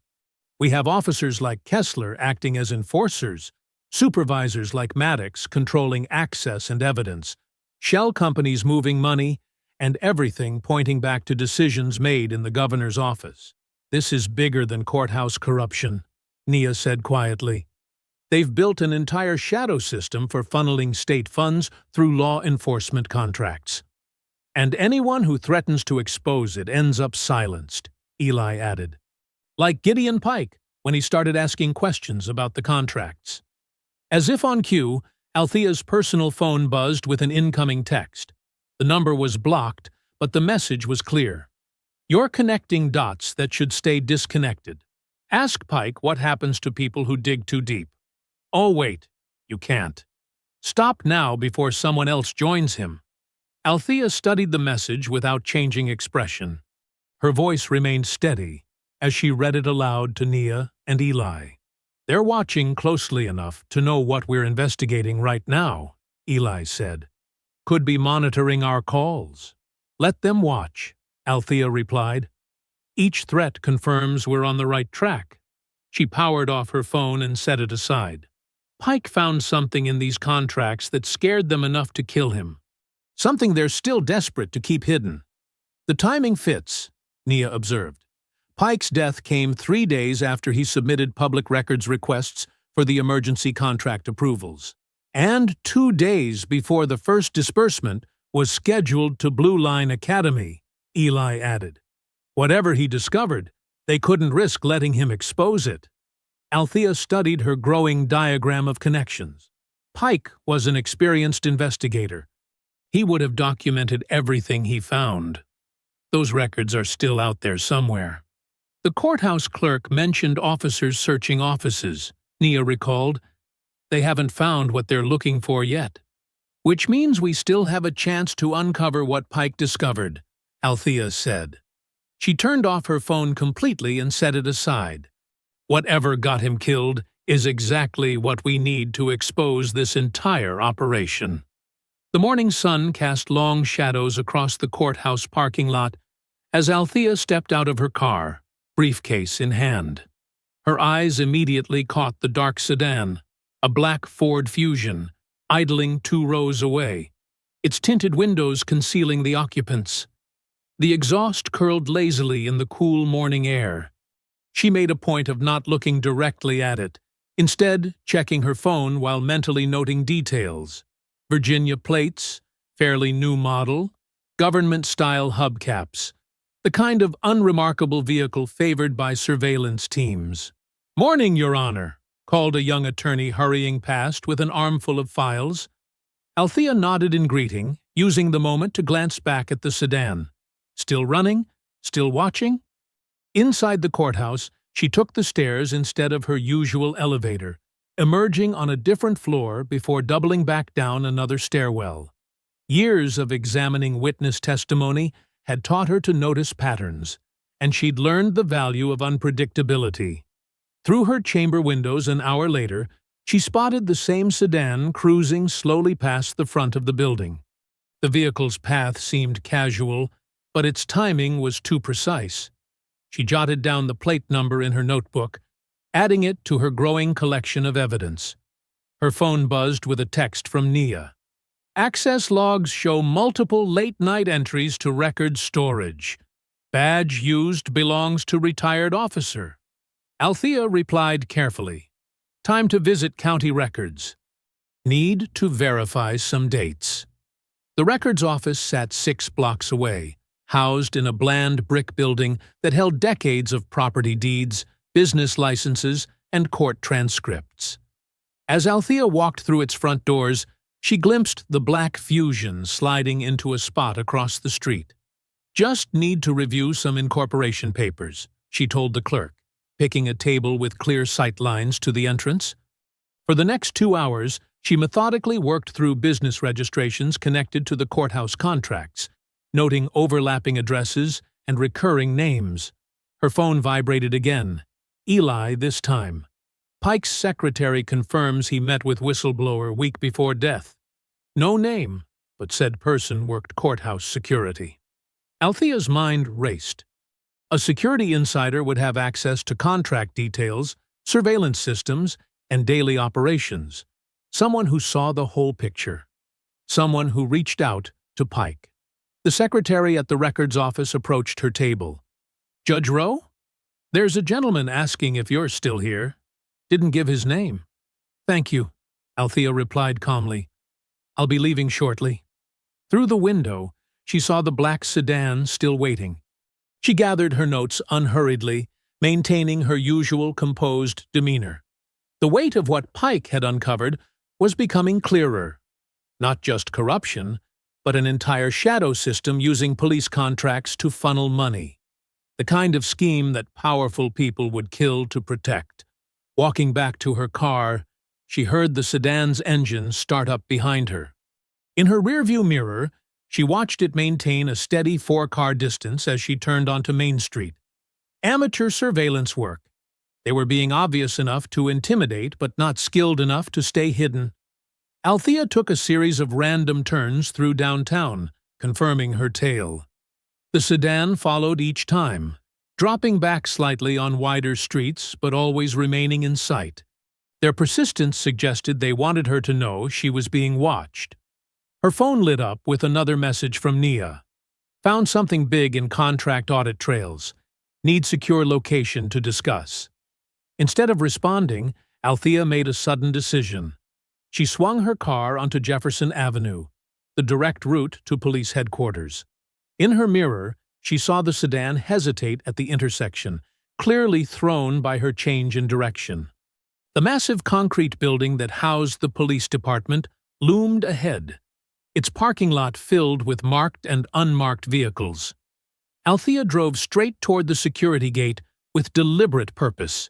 "We have officers like Kesler acting as enforcers, supervisors like Maddox controlling access and evidence, shell companies moving money, and everything pointing back to decisions made in the governor's office. This is bigger than courthouse corruption," Nia said quietly. "They've built an entire shadow system for funneling state funds through law enforcement contracts. And anyone who threatens to expose it ends up silenced," Eli added. "Like Gideon Pike when he started asking questions about the contracts." As if on cue, Althea's personal phone buzzed with an incoming text. The number was blocked, but the message was clear. "You're connecting dots that should stay disconnected. Ask Pike what happens to people who dig too deep." "Oh, wait, you can't. Stop now before someone else joins him." Althea studied the message without changing expression. Her voice remained steady as she read it aloud to Nia and Eli. "They're watching closely enough to know what we're investigating right now," Eli said. "Could be monitoring our calls." "Let them watch," Althea replied. "Each threat confirms we're on the right track." She powered off her phone and set it aside. Pike found something in these contracts that scared them enough to kill him. Something they're still desperate to keep hidden. "The timing fits," Nia observed. Pike's death came 3 days after he submitted public records requests for the emergency contract approvals, and 2 days before the first disbursement was scheduled to Blue Line Academy, Eli added. Whatever he discovered, they couldn't risk letting him expose it. Althea studied her growing diagram of connections. Pike was an experienced investigator. He would have documented everything he found. Those records are still out there somewhere. The courthouse clerk mentioned officers searching offices, Nia recalled. They haven't found what they're looking for yet. Which means we still have a chance to uncover what Pike discovered, Althea said. She turned off her phone completely and set it aside. Whatever got him killed is exactly what we need to expose this entire operation. The morning sun cast long shadows across the courthouse parking lot as Althea stepped out of her car, briefcase in hand. Her eyes immediately caught the dark sedan, a black Ford Fusion, idling 2 rows away, its tinted windows concealing the occupants. The exhaust curled lazily in the cool morning air. She made a point of not looking directly at it, instead checking her phone while mentally noting details. Virginia plates, fairly new model, government-style hubcaps, the kind of unremarkable vehicle favored by surveillance teams. "Morning, Your Honor," called a young attorney hurrying past with an armful of files. Althea nodded in greeting, using the moment to glance back at the sedan. Still running? Still watching? Inside the courthouse, she took the stairs instead of her usual elevator, emerging on a different floor before doubling back down another stairwell. Years of examining witness testimony had taught her to notice patterns, and she'd learned the value of unpredictability. Through her chamber windows an hour later, she spotted the same sedan cruising slowly past the front of the building. The vehicle's path seemed casual, but its timing was too precise. She jotted down the plate number in her notebook, adding it to her growing collection of evidence. Her phone buzzed with a text from Nia. "Access logs show multiple late-night entries to record storage. Badge used belongs to retired officer." Althea replied carefully. "Time to visit county records. Need to verify some dates." The records office sat 6 blocks away, housed in a bland brick building that held decades of property deeds, business licenses, and court transcripts. As Althea walked through its front doors, she glimpsed the black Fusion sliding into a spot across the street. "Just need to review some incorporation papers," she told the clerk, picking a table with clear sight lines to the entrance. For the next 2 hours, she methodically worked through business registrations connected to the courthouse contracts, noting overlapping addresses and recurring names. Her phone vibrated again. Eli this time. Pike's secretary confirms he met with whistleblower week before death. No name, but said person worked courthouse security. Althea's mind raced. A security insider would have access to contract details, surveillance systems, and daily operations. Someone who saw the whole picture. Someone who reached out to Pike. The secretary at the records office approached her table. "Judge Rowe? There's a gentleman asking if you're still here. Didn't give his name." "Thank you," Althea replied calmly. "I'll be leaving shortly." Through the window, she saw the black sedan still waiting. She gathered her notes unhurriedly, maintaining her usual composed demeanor. The weight of what Pike had uncovered was becoming clearer. Not just corruption, but an entire shadow system using police contracts to funnel money. The kind of scheme that powerful people would kill to protect. Walking back to her car, she heard the sedan's engine start up behind her. In her rearview mirror, she watched it maintain a steady 4-car distance as she turned onto Main Street. Amateur surveillance work. They were being obvious enough to intimidate, but not skilled enough to stay hidden. Althea took a series of random turns through downtown, confirming her tale. The sedan followed each time, dropping back slightly on wider streets but always remaining in sight. Their persistence suggested they wanted her to know she was being watched. Her phone lit up with another message from Nia. "Found something big in contract audit trails. Need secure location to discuss." Instead of responding, Althea made a sudden decision. She swung her car onto Jefferson Avenue. the direct route to police headquarters. In her mirror, she saw the sedan hesitate at the intersection, clearly thrown by her change in direction. The massive concrete building that housed the police department loomed ahead, its parking lot filled with marked and unmarked vehicles. Althea drove straight toward the security gate with deliberate purpose.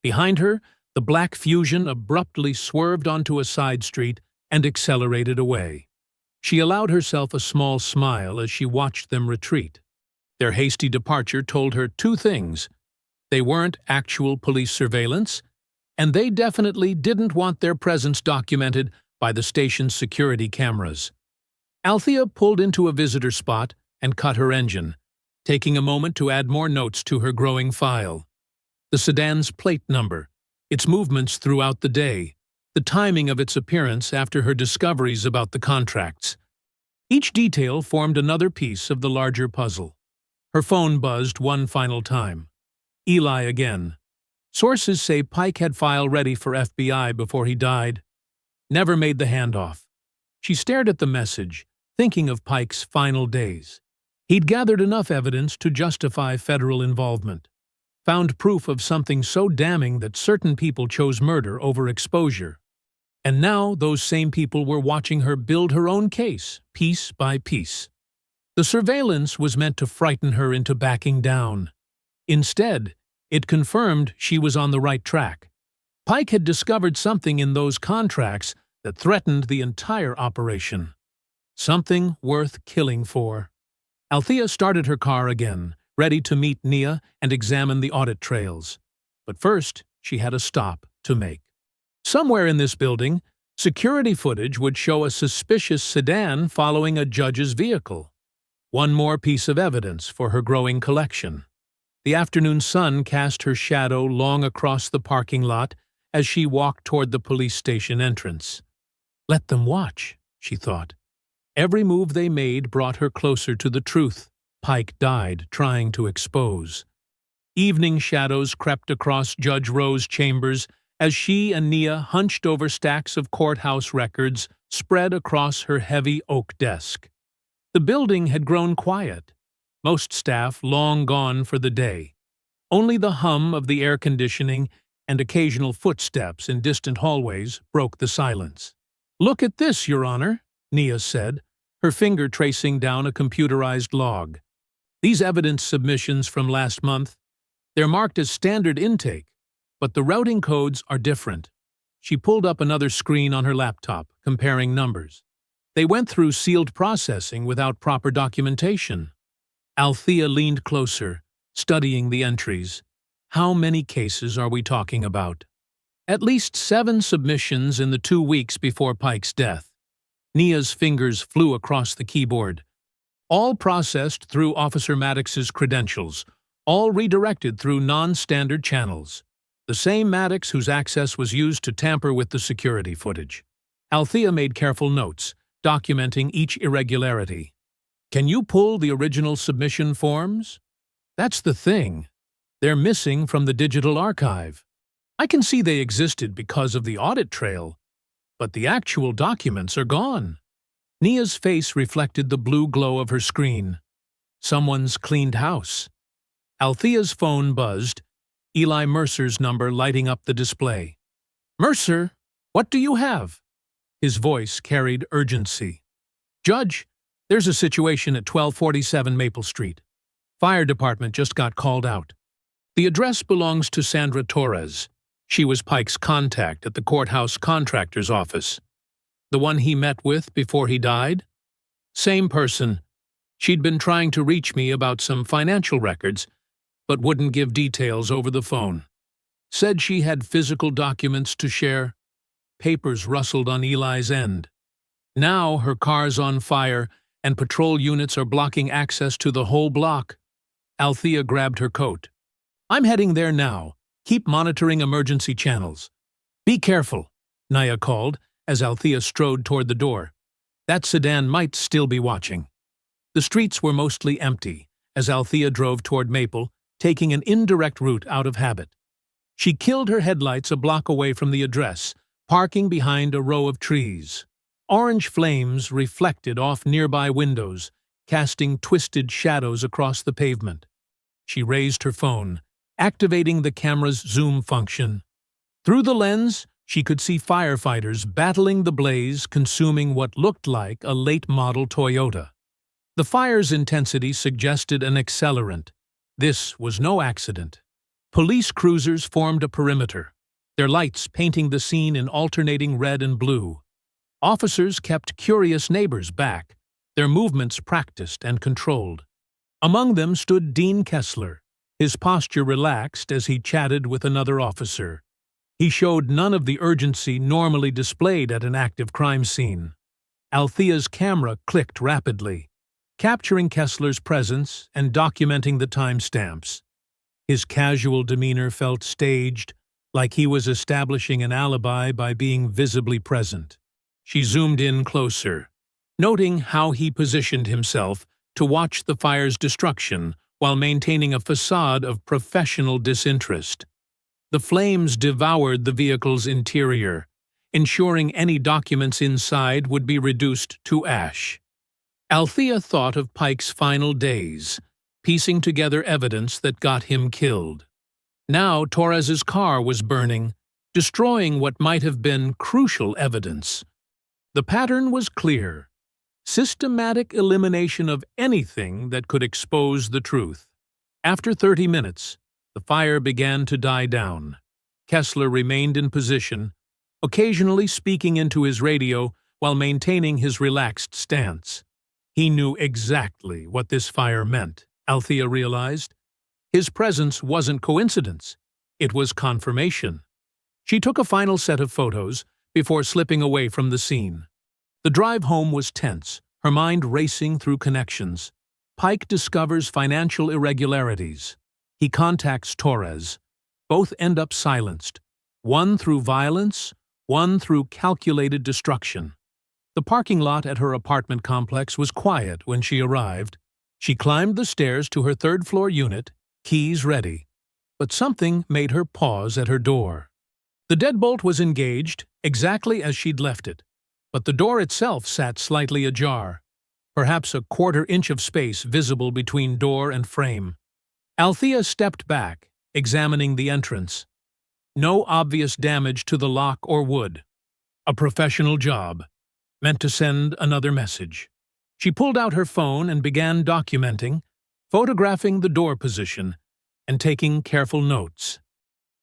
Behind her, the black Fusion abruptly swerved onto a side street and accelerated away. She allowed herself a small smile as she watched them retreat. Their hasty departure told her two things. They weren't actual police surveillance, and they definitely didn't want their presence documented by the station's security cameras. Althea pulled into a visitor spot and cut her engine, taking a moment to add more notes to her growing file. The sedan's plate number, its movements throughout the day, the timing of its appearance after her discoveries about the contracts. Each detail formed another piece of the larger puzzle. Her phone buzzed one final time. Eli again. Sources say Pike had file ready for FBI before he died. Never made the handoff. She stared at the message, thinking of Pike's final days. He'd gathered enough evidence to justify federal involvement. Found proof of something so damning that certain people chose murder over exposure. And now those same people were watching her build her own case, piece by piece. The surveillance was meant to frighten her into backing down. Instead, it confirmed she was on the right track. Pike had discovered something in those contracts that threatened the entire operation. Something worth killing for. Althea started her car again, ready to meet Nia and examine the audit trails. But first, she had a stop to make. Somewhere in this building, security footage would show a suspicious sedan following a judge's vehicle. One more piece of evidence for her growing collection. The afternoon sun cast her shadow long across the parking lot as she walked toward the police station entrance. Let them watch, she thought. Every move they made brought her closer to the truth Pike died trying to expose. Evening shadows crept across Judge Rowe's chambers as she and Nia hunched over stacks of courthouse records spread across her heavy oak desk. The building had grown quiet, most staff long gone for the day. Only the hum of the air conditioning and occasional footsteps in distant hallways broke the silence. "Look at this, Your Honor," Nia said, her finger tracing down a computerized log. "These evidence submissions from last month, they're marked as standard intake, but the routing codes are different." She pulled up another screen on her laptop, comparing numbers. They went through sealed processing without proper documentation. Althea leaned closer, studying the entries. How many cases are we talking about? At least 7 submissions in the 2 weeks before Pike's death. Nia's fingers flew across the keyboard. All processed through Officer Maddox's credentials, all redirected through non-standard channels. The same Maddox whose access was used to tamper with the security footage. Althea made careful notes, documenting each irregularity. "Can you pull the original submission forms?" "That's the thing. They're missing from the digital archive. I can see they existed because of the audit trail, but the actual documents are gone." Nia's face reflected the blue glow of her screen. Someone's cleaned house. Althea's phone buzzed, Eli Mercer's number lighting up the display. "Mercer, what do you have?" His voice carried urgency. "Judge, there's a situation at 1247 Maple Street. Fire department just got called out. The address belongs to Sandra Torres. She was Pike's contact at the courthouse contractor's office. The one he met with before he died? Same person. She'd been trying to reach me about some financial records, but wouldn't give details over the phone. Said she had physical documents to share." Papers rustled on Eli's end. "Now her car's on fire, and patrol units are blocking access to the whole block." Althea grabbed her coat. "I'm heading there now. Keep monitoring emergency channels." "Be careful," Nia called as Althea strode toward the door. That sedan might still be watching. The streets were mostly empty as Althea drove toward Maple, taking an indirect route out of habit. She killed her headlights a block away from the address, parking behind a row of trees. Orange flames reflected off nearby windows, casting twisted shadows across the pavement. She raised her phone, activating the camera's zoom function. Through the lens, she could see firefighters battling the blaze, consuming what looked like a late-model Toyota. The fire's intensity suggested an accelerant. This was no accident. Police cruisers formed a perimeter, their lights painting the scene in alternating red and blue. Officers kept curious neighbors back, their movements practiced and controlled. Among them stood Dean Kesler, his posture relaxed as he chatted with another officer. He showed none of the urgency normally displayed at an active crime scene. Althea's camera clicked rapidly, capturing Kessler's presence and documenting the timestamps. His casual demeanor felt staged, like he was establishing an alibi by being visibly present. She zoomed in closer, noting how he positioned himself to watch the fire's destruction while maintaining a facade of professional disinterest. The flames devoured the vehicle's interior, ensuring any documents inside would be reduced to ash. Althea thought of Pike's final days, piecing together evidence that got him killed. Now Torres's car was burning, destroying what might have been crucial evidence. The pattern was clear: systematic elimination of anything that could expose the truth. After 30 minutes, the fire began to die down. Kesler remained in position, occasionally speaking into his radio while maintaining his relaxed stance. He knew exactly what this fire meant, Althea realized. His presence wasn't coincidence. It was confirmation. She took a final set of photos before slipping away from the scene. The drive home was tense, her mind racing through connections. Pike discovers financial irregularities. He contacts Torres. Both end up silenced, one through violence, one through calculated destruction. The parking lot at her apartment complex was quiet when she arrived. She climbed the stairs to her third-floor unit, keys ready. But something made her pause at her door. The deadbolt was engaged, exactly as she'd left it, but the door itself sat slightly ajar, perhaps a quarter-inch of space visible between door and frame. Althea stepped back, examining the entrance. No obvious damage to the lock or wood. A professional job, meant to send another message. She pulled out her phone and began documenting, photographing the door position, and taking careful notes.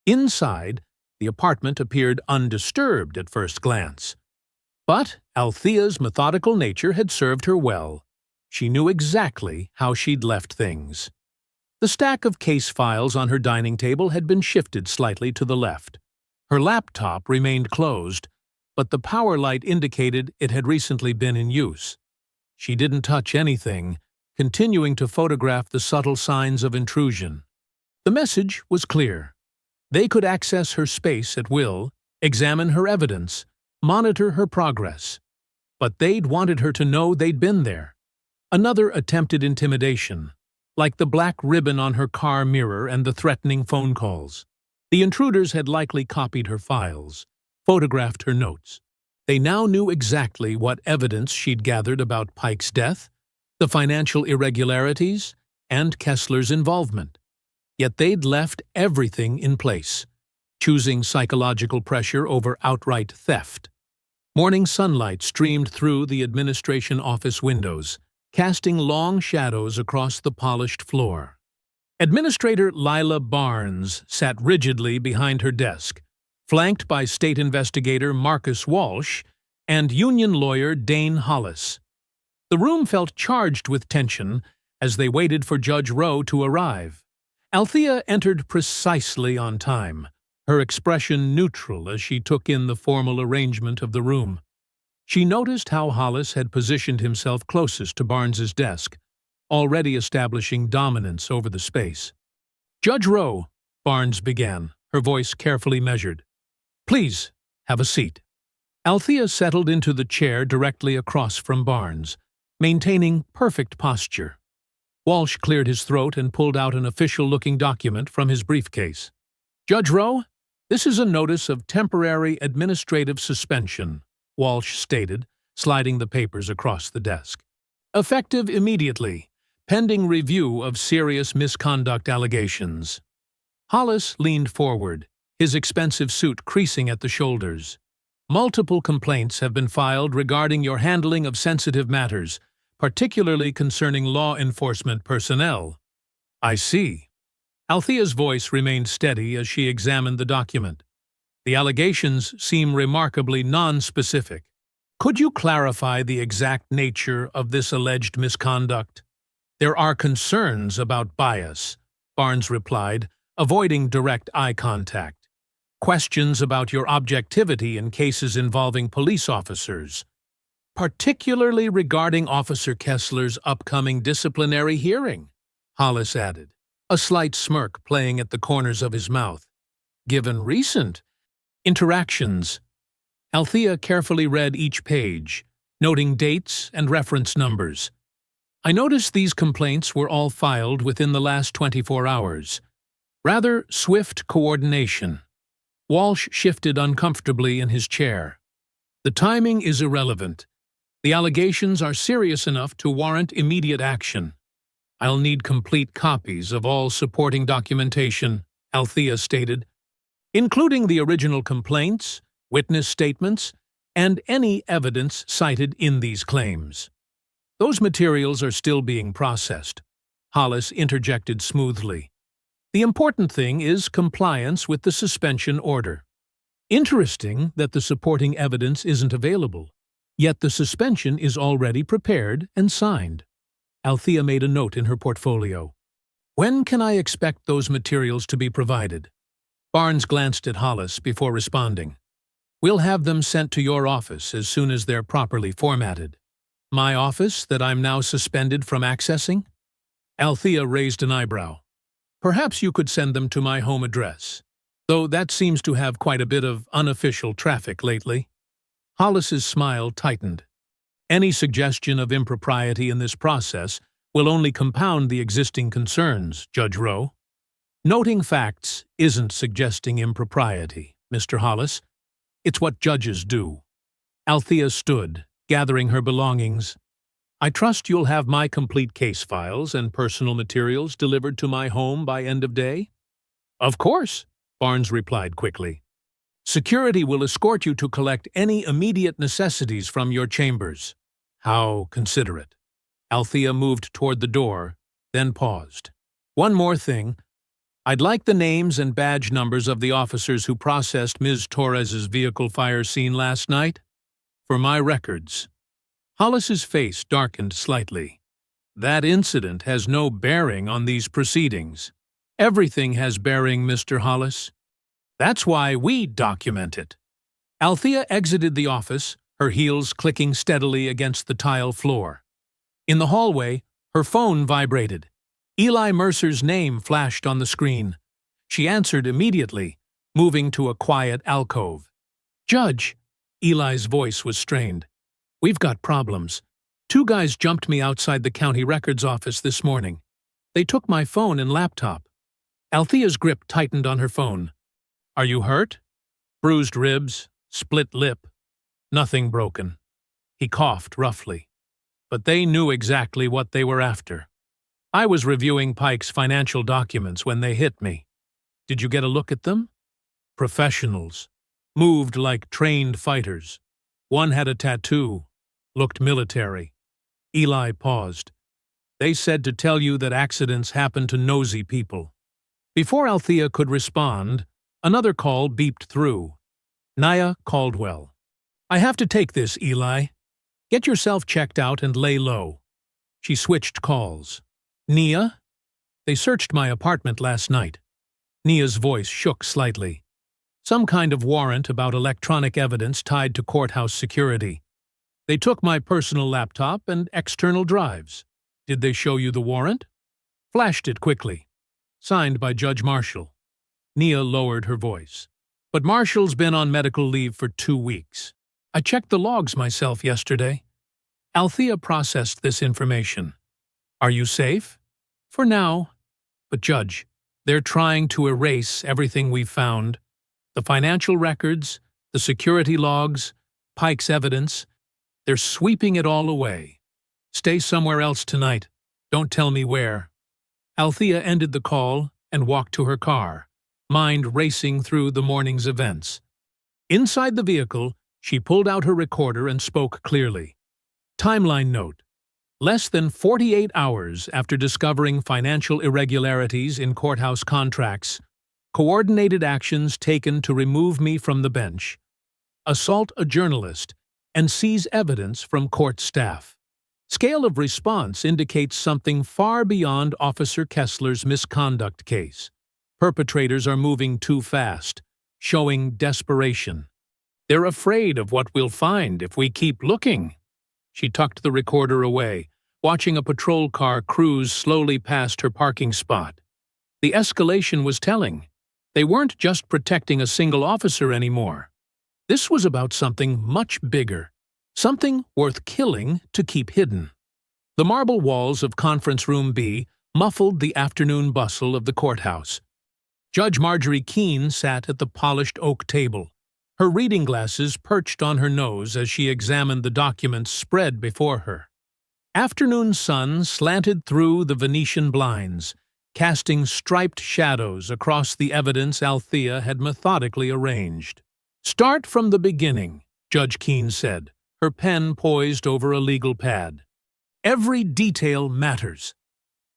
Inside, the apartment appeared undisturbed at first glance. But Althea's methodical nature had served her well. She knew exactly how she'd left things. The stack of case files on her dining table had been shifted slightly to the left. Her laptop remained closed, but the power light indicated it had recently been in use. She didn't touch anything, continuing to photograph the subtle signs of intrusion. The message was clear. They could access her space at will, examine her evidence, monitor her progress. But they'd wanted her to know they'd been there. Another attempted intimidation, like the black ribbon on her car mirror and the threatening phone calls. The intruders had likely copied her files, photographed her notes. They now knew exactly what evidence she'd gathered about Pike's death, the financial irregularities, and Kessler's involvement. Yet they'd left everything in place, choosing psychological pressure over outright theft. Morning sunlight streamed through the administration office windows, casting long shadows across the polished floor. Administrator Lila Barnes sat rigidly behind her desk, flanked by state investigator Marcus Walsh and union lawyer Dane Hollis. The room felt charged with tension as they waited for Judge Rowe to arrive. Althea entered precisely on time, her expression neutral as she took in the formal arrangement of the room. She noticed how Hollis had positioned himself closest to Barnes's desk, already establishing dominance over the space. "Judge Rowe," Barnes began, her voice carefully measured. "Please, have a seat." Althea settled into the chair directly across from Barnes, maintaining perfect posture. Walsh cleared his throat and pulled out an official-looking document from his briefcase. "Judge Rowe, this is a notice of temporary administrative suspension," Walsh stated, sliding the papers across the desk. Effective immediately, pending review of serious misconduct allegations. Hollis leaned forward, his expensive suit creasing at the shoulders. Multiple complaints have been filed regarding your handling of sensitive matters, particularly concerning law enforcement personnel. I see. Althea's voice remained steady as she examined the document. The allegations seem remarkably non-specific. Could you clarify the exact nature of this alleged misconduct? There are concerns about bias, Barnes replied, avoiding direct eye contact. Questions about your objectivity in cases involving police officers, particularly regarding Officer Kesler's upcoming disciplinary hearing, Hollis added, a slight smirk playing at the corners of his mouth. Given recent interactions, Althea carefully read each page, noting dates and reference numbers. I noticed these complaints were all filed within the last 24 hours. Rather swift coordination. Walsh shifted uncomfortably in his chair. The timing is irrelevant. The allegations are serious enough to warrant immediate action. I'll need complete copies of all supporting documentation, Althea stated, including the original complaints, witness statements, and any evidence cited in these claims. Those materials are still being processed, Hollis interjected smoothly. The important thing is compliance with the suspension order. Interesting that the supporting evidence isn't available, yet the suspension is already prepared and signed. Althea made a note in her portfolio. When can I expect those materials to be provided? Barnes glanced at Hollis before responding. We'll have them sent to your office as soon as they're properly formatted. My office that I'm now suspended from accessing? Althea raised an eyebrow. Perhaps you could send them to my home address, though that seems to have quite a bit of unofficial traffic lately. Hollis's smile tightened. Any suggestion of impropriety in this process will only compound the existing concerns, Judge Rowe. Noting facts isn't suggesting impropriety, Mr. Hollis. It's what judges do. Althea stood, gathering her belongings. I trust you'll have my complete case files and personal materials delivered to my home by end of day? Of course, Barnes replied quickly. Security will escort you to collect any immediate necessities from your chambers. How considerate. Althea moved toward the door, then paused. One more thing. I'd like the names and badge numbers of the officers who processed Ms. Torres's vehicle fire scene last night. For my records. Hollis's face darkened slightly. That incident has no bearing on these proceedings. Everything has bearing, Mr. Hollis. That's why we document it. Althea exited the office, her heels clicking steadily against the tile floor. In the hallway, her phone vibrated. Eli Mercer's name flashed on the screen. She answered immediately, moving to a quiet alcove. Judge, Eli's voice was strained. We've got problems. 2 guys jumped me outside the county records office this morning. They took my phone and laptop. Althea's grip tightened on her phone. Are you hurt? Bruised ribs, split lip. Nothing broken. He coughed roughly. But they knew exactly what they were after. I was reviewing Pike's financial documents when they hit me. Did you get a look at them? Professionals. Moved like trained fighters. One had a tattoo. Looked military. Eli paused. They said to tell you that accidents happen to nosy people. Before Althea could respond, another call beeped through. Nia Caldwell. I have to take this, Eli. Get yourself checked out and lay low. She switched calls. Nia? They searched my apartment last night. Nia's voice shook slightly. Some kind of warrant about electronic evidence tied to courthouse security. They took my personal laptop and external drives. Did they show you the warrant? Flashed it quickly. Signed by Judge Marshall. Nia lowered her voice. But Marshall's been on medical leave for 2 weeks. I checked the logs myself yesterday. Althea processed this information. Are you safe? For now. But Judge, they're trying to erase everything we've found. The financial records, the security logs, Pike's evidence. They're sweeping it all away. Stay somewhere else tonight. Don't tell me where. Althea ended the call and walked to her car, mind racing through the morning's events. Inside the vehicle, she pulled out her recorder and spoke clearly. Timeline note. Less than 48 hours after discovering financial irregularities in courthouse contracts, coordinated actions taken to remove me from the bench, assault a journalist, and seize evidence from court staff. Scale of response indicates something far beyond Officer Kesler's misconduct case. Perpetrators are moving too fast, showing desperation. They're afraid of what we'll find if we keep looking. She tucked the recorder away, watching a patrol car cruise slowly past her parking spot. The escalation was telling. They weren't just protecting a single officer anymore. This was about something much bigger, something worth killing to keep hidden. The marble walls of Conference Room B muffled the afternoon bustle of the courthouse. Judge Marjorie Keane sat at the polished oak table, her reading glasses perched on her nose as she examined the documents spread before her. Afternoon sun slanted through the Venetian blinds, casting striped shadows across the evidence Althea had methodically arranged. "Start from the beginning," Judge Keane said, her pen poised over a legal pad. "Every detail matters."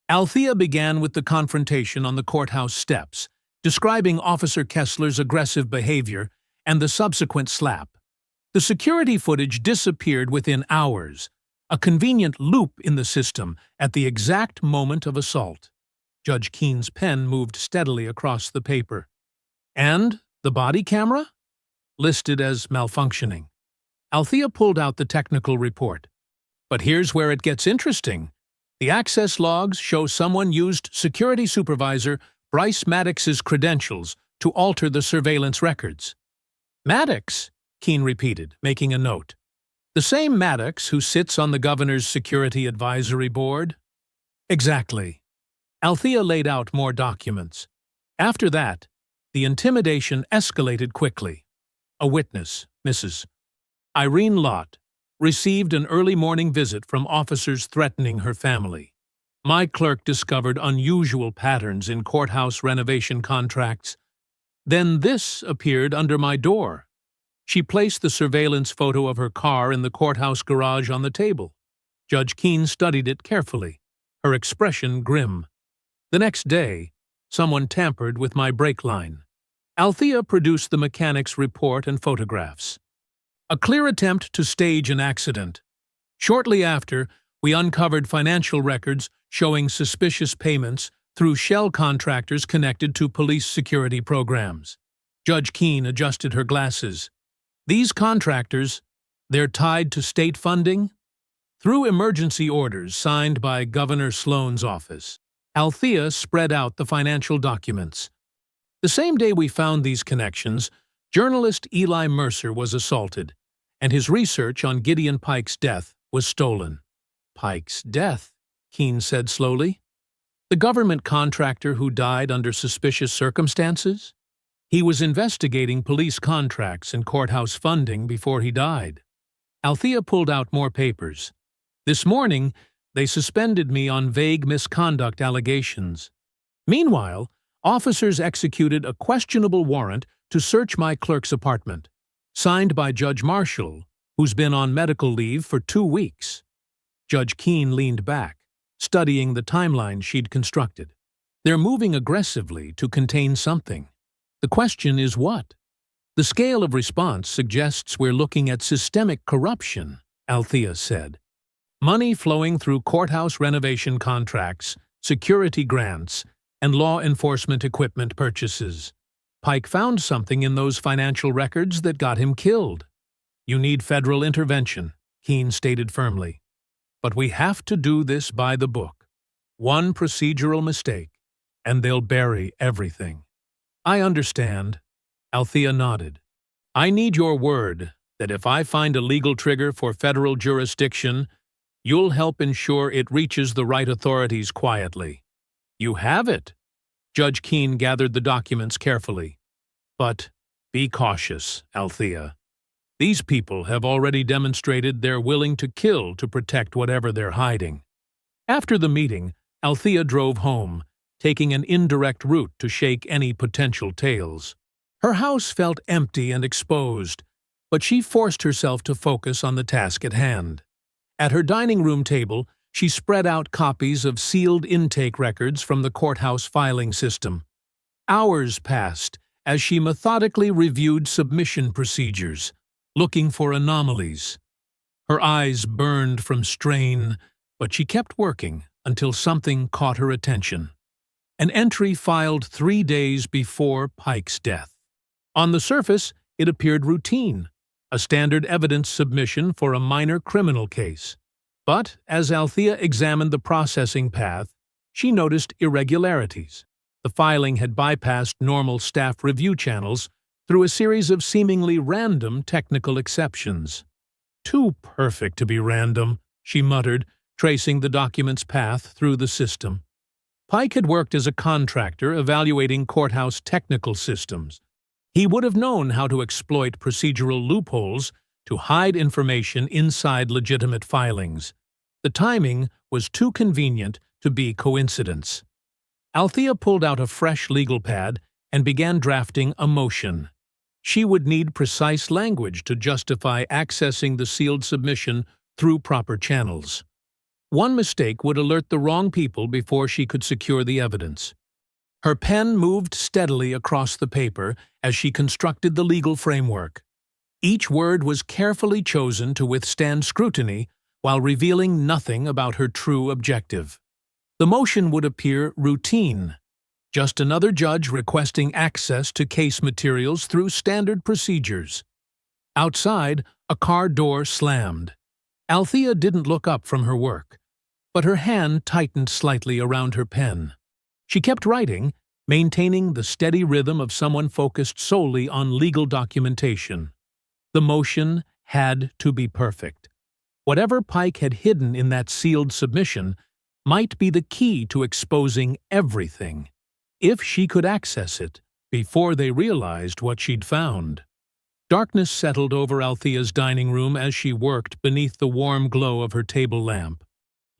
Althea began with the confrontation on the courthouse steps, describing Officer Kesler's aggressive behavior and the subsequent slap. The security footage disappeared within hours, a convenient loop in the system at the exact moment of assault. Judge Keane's pen moved steadily across the paper. "And the body camera?" "Listed as malfunctioning." Althea pulled out the technical report. "But here's where it gets interesting. The access logs show someone used Security Supervisor Bryce Maddox's credentials to alter the surveillance records." "Maddox?" Keane repeated, making a note. "The same Maddox who sits on the governor's Security Advisory Board?" "Exactly." Althea laid out more documents. After that, the intimidation escalated quickly. A witness, Mrs. Irene Lott, received an early morning visit from officers threatening her family. My clerk discovered unusual patterns in courthouse renovation contracts. Then this appeared under my door. She placed the surveillance photo of her car in the courthouse garage on the table. Judge Keane studied it carefully, her expression grim. The next day, someone tampered with my brake line. Althea produced the mechanic's report and photographs. A clear attempt to stage an accident. Shortly after, we uncovered financial records showing suspicious payments through shell contractors connected to police security programs. Judge Keane adjusted her glasses. "These contractors, they're tied to state funding?" "Through emergency orders signed by Governor Sloan's office." Althea spread out the financial documents. The same day we found these connections, journalist Eli Mercer was assaulted, and his research on Gideon Pike's death was stolen. "Pike's death," Keane said slowly. "The government contractor who died under suspicious circumstances? He was investigating police contracts and courthouse funding before he died." Althea pulled out more papers. "This morning, they suspended me on vague misconduct allegations. Meanwhile, officers executed a questionable warrant to search my clerk's apartment, signed by Judge Marshall, who's been on medical leave for 2 weeks." Judge Keane leaned back, studying the timeline she'd constructed. "They're moving aggressively to contain something. The question is what?" "The scale of response suggests we're looking at systemic corruption," Althea said. "Money flowing through courthouse renovation contracts, security grants, and law enforcement equipment purchases. Pike found something in those financial records that got him killed." "You need federal intervention," Keane stated firmly. "But we have to do this by the book. One procedural mistake, and they'll bury everything." "I understand," Althea nodded. "I need your word that if I find a legal trigger for federal jurisdiction, you'll help ensure it reaches the right authorities quietly." "You have it." Judge Keane gathered the documents carefully. "But be cautious, Althea. These people have already demonstrated they're willing to kill to protect whatever they're hiding. After the meeting, Althea drove home, taking an indirect route to shake any potential tales. Her house felt empty and exposed, but she forced herself to focus on the task at hand. At her dining room table, she spread out copies of sealed intake records from the courthouse filing system. Hours passed as she methodically reviewed submission procedures, looking for anomalies. Her eyes burned from strain, but she kept working until something caught her attention. An entry filed 3 days before Pike's death. On the surface, it appeared routine, a standard evidence submission for a minor criminal case. But as Althea examined the processing path, she noticed irregularities. The filing had bypassed normal staff review channels through a series of seemingly random technical exceptions. "Too perfect to be random," she muttered, tracing the document's path through the system. Pike had worked as a contractor evaluating courthouse technical systems. He would have known how to exploit procedural loopholes to hide information inside legitimate filings. The timing was too convenient to be coincidence. Althea pulled out a fresh legal pad and began drafting a motion. She would need precise language to justify accessing the sealed submission through proper channels. One mistake would alert the wrong people before she could secure the evidence. Her pen moved steadily across the paper as she constructed the legal framework. Each word was carefully chosen to withstand scrutiny while revealing nothing about her true objective. The motion would appear routine, just another judge requesting access to case materials through standard procedures. Outside, a car door slammed. Althea didn't look up from her work, but her hand tightened slightly around her pen. She kept writing, maintaining the steady rhythm of someone focused solely on legal documentation. The motion had to be perfect. Whatever Pike had hidden in that sealed submission might be the key to exposing everything, if she could access it before they realized what she'd found. Darkness settled over Althea's dining room as she worked beneath the warm glow of her table lamp.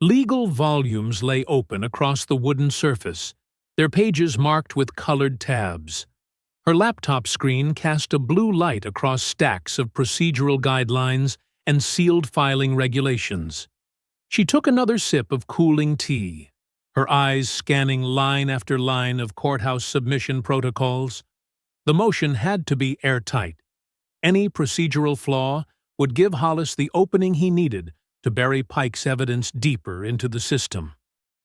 Legal volumes lay open across the wooden surface, their pages marked with colored tabs. Her laptop screen cast a blue light across stacks of procedural guidelines and sealed filing regulations. She took another sip of cooling tea, her eyes scanning line after line of courthouse submission protocols. The motion had to be airtight. Any procedural flaw would give Hollis the opening he needed to bury Pike's evidence deeper into the system.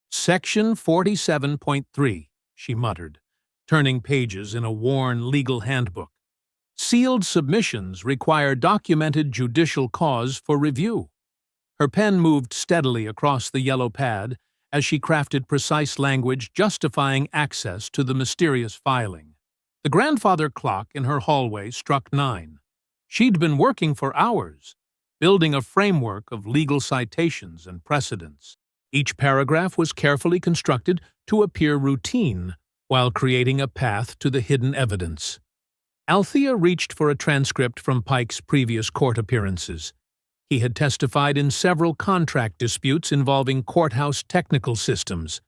Section 47.3, she muttered, turning pages in a worn legal handbook. Sealed submissions require documented judicial cause for review. Her pen moved steadily across the yellow pad as she crafted precise language justifying access to the mysterious filing. The grandfather clock in her hallway struck 9. She'd been working for hours, building a framework of legal citations and precedents. Each paragraph was carefully constructed to appear routine while creating a path to the hidden evidence. Althea reached for a transcript from Pike's previous court appearances. He had testified in several contract disputes involving courthouse technical systems.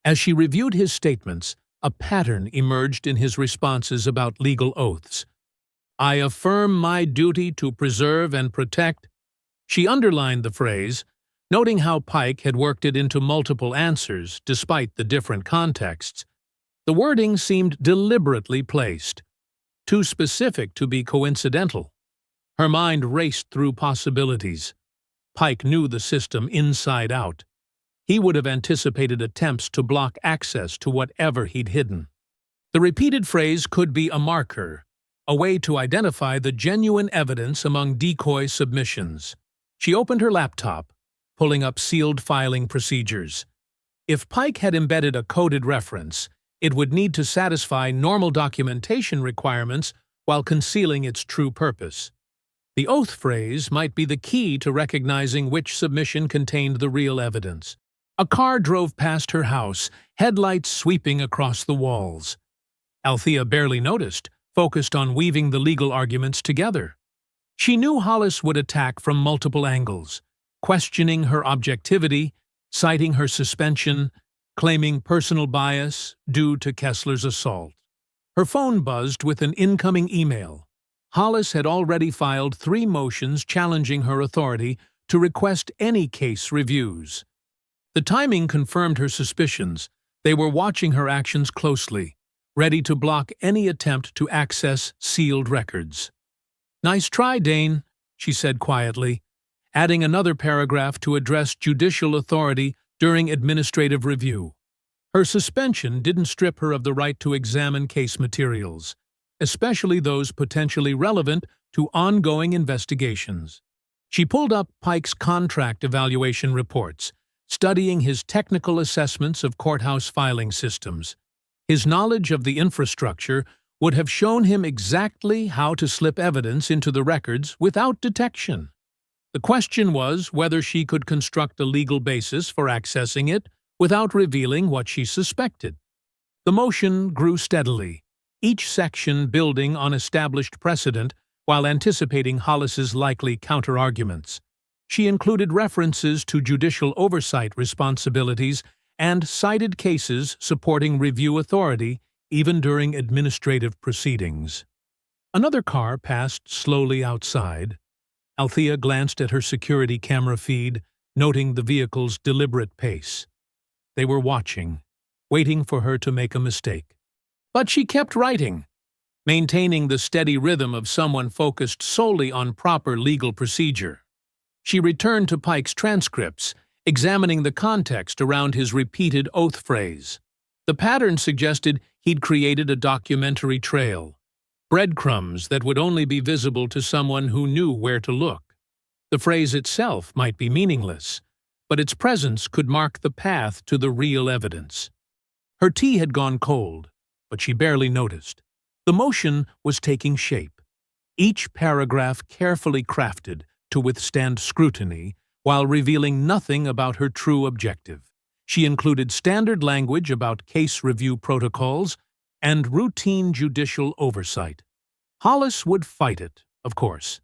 As she reviewed his statements, a pattern emerged in his responses about legal oaths. "I affirm my duty to preserve and protect." She underlined the phrase, noting how Pike had worked it into multiple answers despite the different contexts. The wording seemed deliberately placed, too specific to be coincidental. Her mind raced through possibilities. Pike knew the system inside out. He would have anticipated attempts to block access to whatever he'd hidden. The repeated phrase could be a marker, a way to identify the genuine evidence among decoy submissions. She opened her laptop, pulling up sealed filing procedures. If Pike had embedded a coded reference, it would need to satisfy normal documentation requirements while concealing its true purpose. The oath phrase might be the key to recognizing which submission contained the real evidence. A car drove past her house, headlights sweeping across the walls. Althea barely noticed, focused on weaving the legal arguments together. She knew Hollis would attack from multiple angles, questioning her objectivity, citing her suspension, claiming personal bias due to Kesler's assault. Her phone buzzed with an incoming email. Hollis had already filed 3 motions challenging her authority to request any case reviews. The timing confirmed her suspicions. They were watching her actions closely, ready to block any attempt to access sealed records. "Nice try, Dane," she said quietly, adding another paragraph to address judicial authority during administrative review. Her suspension didn't strip her of the right to examine case materials, especially those potentially relevant to ongoing investigations. She pulled up Pike's contract evaluation reports, studying his technical assessments of courthouse filing systems. His knowledge of the infrastructure would have shown him exactly how to slip evidence into the records without detection. The question was whether she could construct a legal basis for accessing it without revealing what she suspected. The motion grew steadily, each section building on established precedent while anticipating Hollis's likely counterarguments. She included references to judicial oversight responsibilities and cited cases supporting review authority even during administrative proceedings. Another car passed slowly outside. Althea glanced at her security camera feed, noting the vehicle's deliberate pace. They were watching, waiting for her to make a mistake. But she kept writing, maintaining the steady rhythm of someone focused solely on proper legal procedure. She returned to Pike's transcripts, examining the context around his repeated oath phrase. The pattern suggested he'd created a documentary trail, breadcrumbs that would only be visible to someone who knew where to look. The phrase itself might be meaningless, but its presence could mark the path to the real evidence. Her tea had gone cold, but she barely noticed. The motion was taking shape, each paragraph carefully crafted to withstand scrutiny while revealing nothing about her true objective. She included standard language about case review protocols and routine judicial oversight. Hollis would fight it, of course.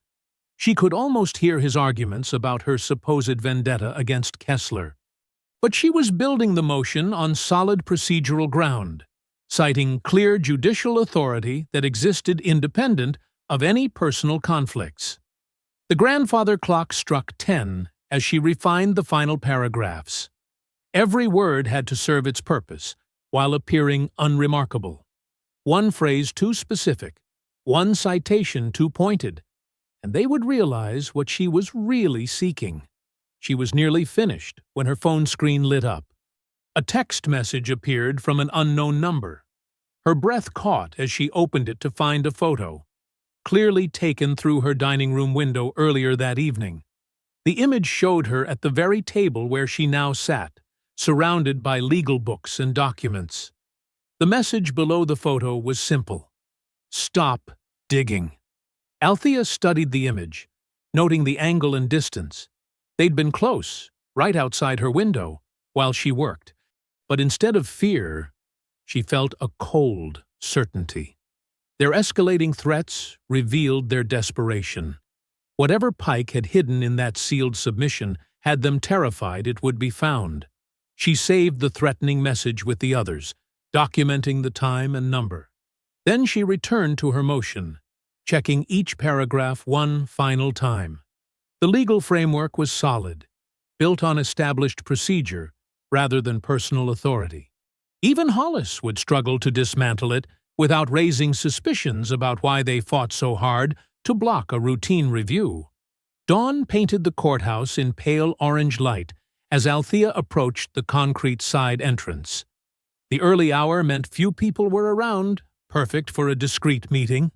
She could almost hear his arguments about her supposed vendetta against Kesler. But she was building the motion on solid procedural ground, citing clear judicial authority that existed independent of any personal conflicts. The grandfather clock struck 10 as she refined the final paragraphs. Every word had to serve its purpose, while appearing unremarkable. One phrase too specific, one citation too pointed, and they would realize what she was really seeking. She was nearly finished when her phone screen lit up. A text message appeared from an unknown number. Her breath caught as she opened it to find a photo, clearly taken through her dining room window earlier that evening. The image showed her at the very table where she now sat, surrounded by legal books and documents. The message below the photo was simple: "Stop digging." Althea studied the image, noting the angle and distance. They'd been close, right outside her window, while she worked. But instead of fear, she felt a cold certainty. Their escalating threats revealed their desperation. Whatever Pike had hidden in that sealed submission had them terrified it would be found. She saved the threatening message with the others, documenting the time and number. Then she returned to her motion, checking each paragraph one final time. The legal framework was solid, built on established procedure rather than personal authority. Even Hollis would struggle to dismantle it without raising suspicions about why they fought so hard to block a routine review. Dawn painted the courthouse in pale orange light as Althea approached the concrete side entrance. The early hour meant few people were around, perfect for a discreet meeting.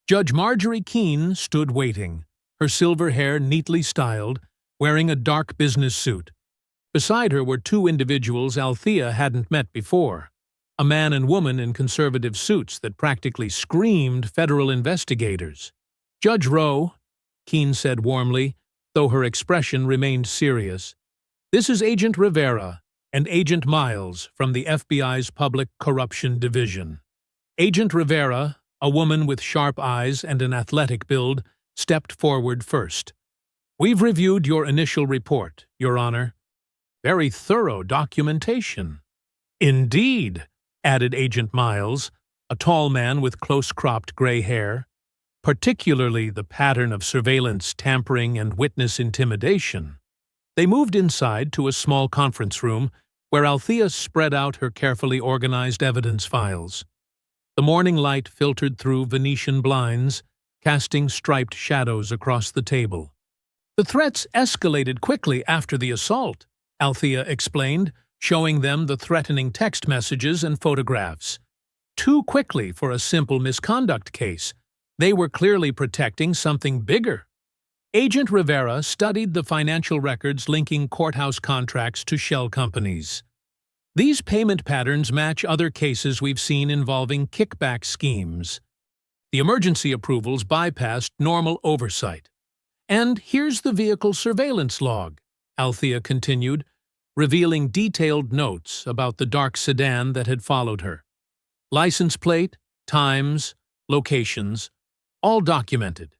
Judge Marjorie Keane stood waiting, her silver hair neatly styled, wearing a dark business suit. Beside her were 2 individuals Althea hadn't met before, a man and woman in conservative suits that practically screamed federal investigators. "Judge Rowe," Keane said warmly, though her expression remained serious. "This is Agent Rivera and Agent Miles from the FBI's Public Corruption Division." Agent Rivera, a woman with sharp eyes and an athletic build, stepped forward first. "We've reviewed your initial report, Your Honor. Very thorough documentation." "Indeed," added Agent Miles, a tall man with close-cropped gray hair. "Particularly the pattern of surveillance, tampering, and witness intimidation." They moved inside to a small conference room where Althea spread out her carefully organized evidence files. The morning light filtered through Venetian blinds, casting striped shadows across the table. "The threats escalated quickly after the assault," Althea explained, showing them the threatening text messages and photographs. "Too quickly for a simple misconduct case. They were clearly protecting something bigger." Agent Rivera studied the financial records linking courthouse contracts to shell companies. "These payment patterns match other cases we've seen involving kickback schemes. The emergency approvals bypassed normal oversight. And here's the vehicle surveillance log," Althea continued, revealing detailed notes about the dark sedan that had followed her. "License plate, times, locations, all documented."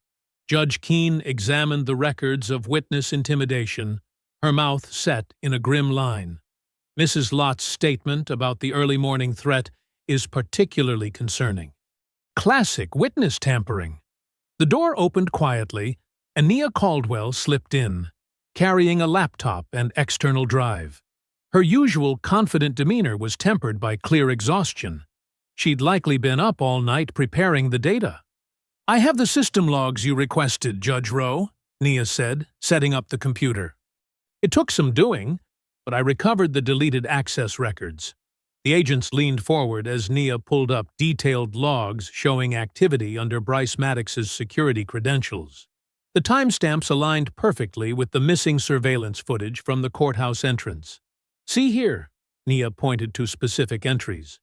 Judge Keane examined the records of witness intimidation, her mouth set in a grim line. "Mrs. Lott's statement about the early morning threat is particularly concerning. Classic witness tampering." The door opened quietly, and Nia Caldwell slipped in, carrying a laptop and external drive. Her usual confident demeanor was tempered by clear exhaustion. She'd likely been up all night preparing the data. "I have the system logs you requested, Judge Rowe," Nia said, setting up the computer. "It took some doing, but I recovered the deleted access records." The agents leaned forward as Nia pulled up detailed logs showing activity under Bryce Maddox's security credentials. The timestamps aligned perfectly with the missing surveillance footage from the courthouse entrance. "See here," Nia pointed to specific entries.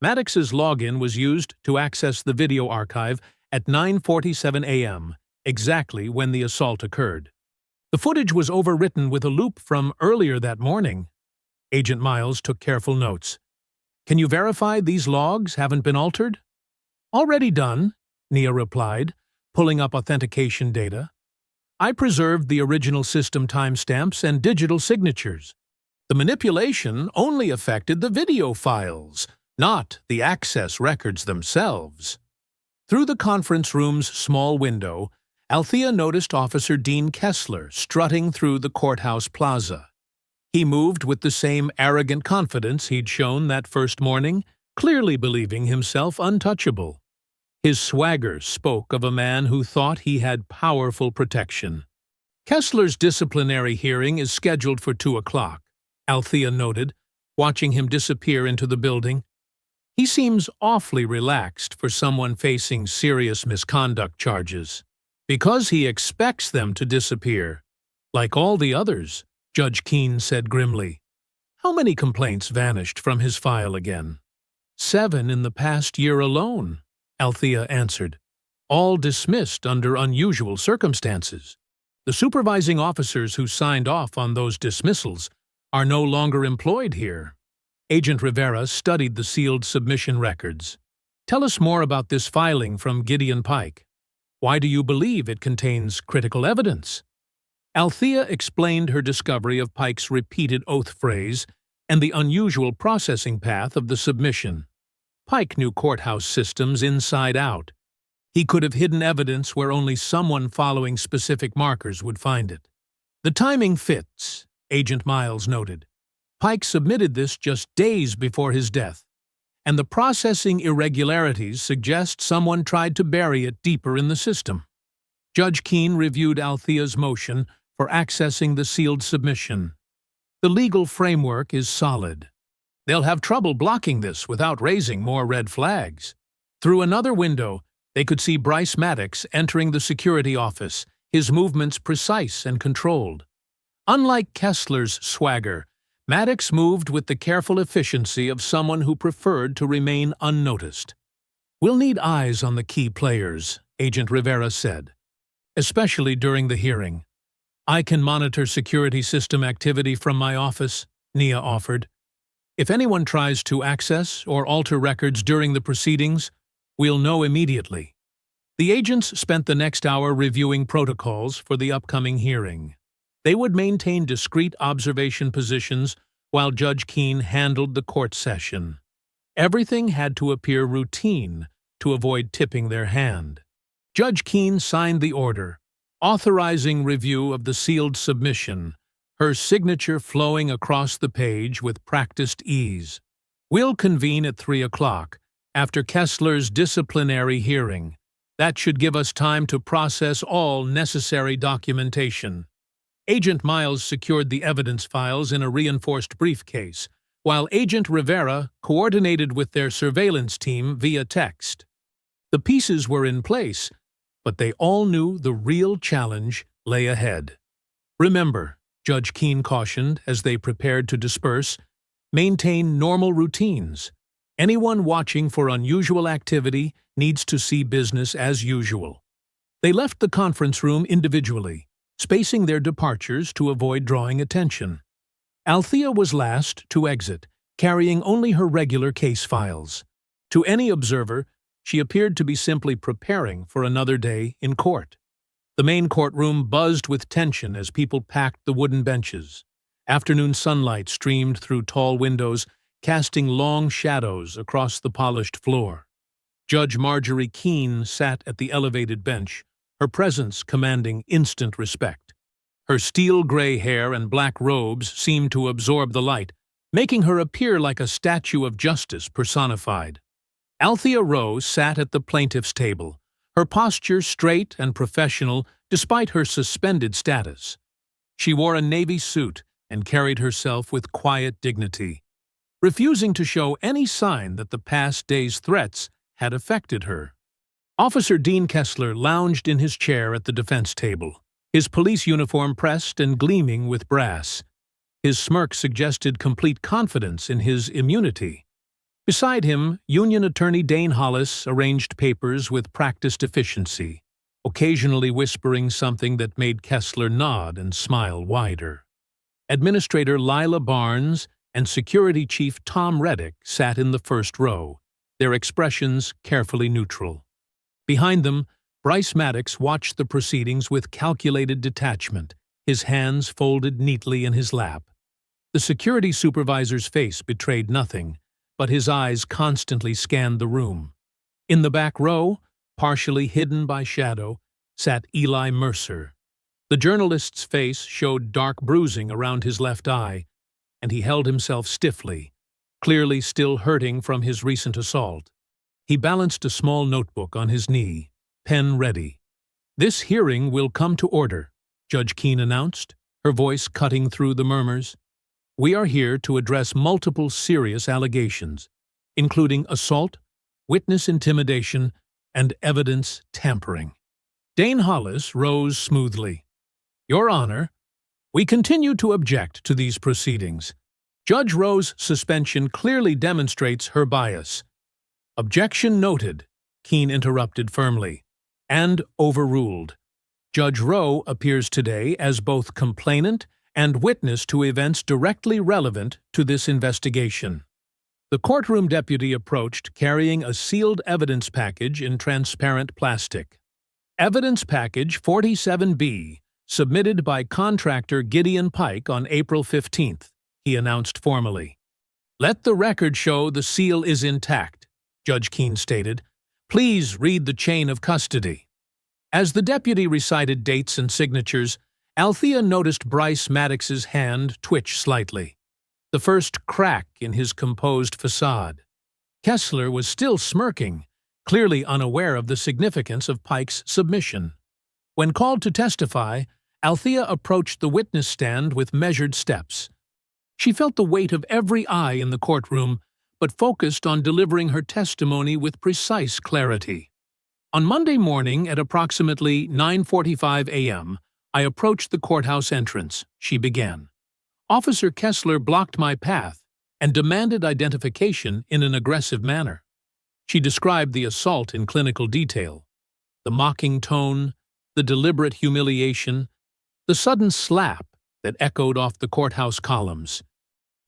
Maddox's login was used to access the video archive at 9:47 a.m., exactly when the assault occurred. The footage was overwritten with a loop from earlier that morning. Agent Miles took careful notes. "Can you verify these logs haven't been altered?" "Already done," Nia replied, pulling up authentication data. "I preserved the original system timestamps and digital signatures. The manipulation only affected the video files, not the access records themselves." Through the conference room's small window, Althea noticed Officer Dean Kesler strutting through the courthouse plaza. He moved with the same arrogant confidence he'd shown that first morning, clearly believing himself untouchable. His swagger spoke of a man who thought he had powerful protection. "Kessler's disciplinary hearing is scheduled for 2 o'clock, Althea noted, watching him disappear into the building. "He seems awfully relaxed for someone facing serious misconduct charges." "Because he expects them to disappear, like all the others," Judge Keane said grimly. "How many complaints vanished from his file again?" 7 in the past year alone," Althea answered. "All dismissed under unusual circumstances. The supervising officers who signed off on those dismissals are no longer employed here." Agent Rivera studied the sealed submission records. "Tell us more about this filing from Gideon Pike. Why do you believe it contains critical evidence?" Althea explained her discovery of Pike's repeated oath phrase and the unusual processing path of the submission. Pike knew courthouse systems inside out. He could have hidden evidence where only someone following specific markers would find it. "The timing fits," Agent Miles noted. "Pike submitted this just days before his death, and the processing irregularities suggest someone tried to bury it deeper in the system." Judge Keane reviewed Althea's motion for accessing the sealed submission. "The legal framework is solid. They'll have trouble blocking this without raising more red flags." Through another window, they could see Bryce Maddox entering the security office, his movements precise and controlled. Unlike Kessler's swagger, Maddox moved with the careful efficiency of someone who preferred to remain unnoticed. "We'll need eyes on the key players," Agent Rivera said, "especially during the hearing." "I can monitor security system activity from my office," Nia offered. "If anyone tries to access or alter records during the proceedings, we'll know immediately." The agents spent the next hour reviewing protocols for the upcoming hearing. They would maintain discreet observation positions while Judge Keane handled the court session. Everything had to appear routine to avoid tipping their hand. Judge Keane signed the order, authorizing review of the sealed submission, her signature flowing across the page with practiced ease. "We'll convene at 3 o'clock, after Kesler's disciplinary hearing. That should give us time to process all necessary documentation." Agent Miles secured the evidence files in a reinforced briefcase, while Agent Rivera coordinated with their surveillance team via text. The pieces were in place, but they all knew the real challenge lay ahead. "Remember," Judge Keane cautioned as they prepared to disperse, "maintain normal routines. Anyone watching for unusual activity needs to see business as usual." They left the conference room individually, spacing their departures to avoid drawing attention. Althea was last to exit, carrying only her regular case files. To any observer, she appeared to be simply preparing for another day in court. The main courtroom buzzed with tension as people packed the wooden benches. Afternoon sunlight streamed through tall windows, casting long shadows across the polished floor. Judge Marjorie Keane sat at the elevated bench, her presence commanding instant respect. Her steel-gray hair and black robes seemed to absorb the light, making her appear like a statue of justice personified. Althea Rose sat at the plaintiff's table, her posture straight and professional despite her suspended status. She wore a navy suit and carried herself with quiet dignity, refusing to show any sign that the past day's threats had affected her. Officer Dean Kesler lounged in his chair at the defense table, his police uniform pressed and gleaming with brass. His smirk suggested complete confidence in his immunity. Beside him, Union Attorney Dane Hollis arranged papers with practiced efficiency, occasionally whispering something that made Kesler nod and smile wider. Administrator Lila Barnes and Security Chief Tom Reddick sat in the first row, their expressions carefully neutral. Behind them, Bryce Maddox watched the proceedings with calculated detachment, his hands folded neatly in his lap. The security supervisor's face betrayed nothing, but his eyes constantly scanned the room. In the back row, partially hidden by shadow, sat Eli Mercer. The journalist's face showed dark bruising around his left eye, and he held himself stiffly, clearly still hurting from his recent assault. He balanced a small notebook on his knee, pen ready. "This hearing will come to order," Judge Keane announced, her voice cutting through the murmurs. "We are here to address multiple serious allegations, including assault, witness intimidation, and evidence tampering." Dane Hollis rose smoothly. "Your Honor, we continue to object to these proceedings. Judge Rowe's suspension clearly demonstrates her bias." "Objection noted," Keane interrupted firmly, "and overruled. Judge Rowe appears today as both complainant and witness to events directly relevant to this investigation." The courtroom deputy approached carrying a sealed evidence package in transparent plastic. "Evidence Package 47B, submitted by contractor Gideon Pike on April 15th, he announced formally. "Let the record show the seal is intact," Judge Keane stated. "Please read the chain of custody." As the deputy recited dates and signatures, Althea noticed Bryce Maddox's hand twitch slightly, the first crack in his composed facade. Kesler was still smirking, clearly unaware of the significance of Pike's submission. When called to testify, Althea approached the witness stand with measured steps. She felt the weight of every eye in the courtroom, but focused on delivering her testimony with precise clarity. "On Monday morning at approximately 9:45 a.m., I approached the courthouse entrance," she began. "Officer Kesler blocked my path and demanded identification in an aggressive manner." She described the assault in clinical detail. The mocking tone, the deliberate humiliation, the sudden slap that echoed off the courthouse columns.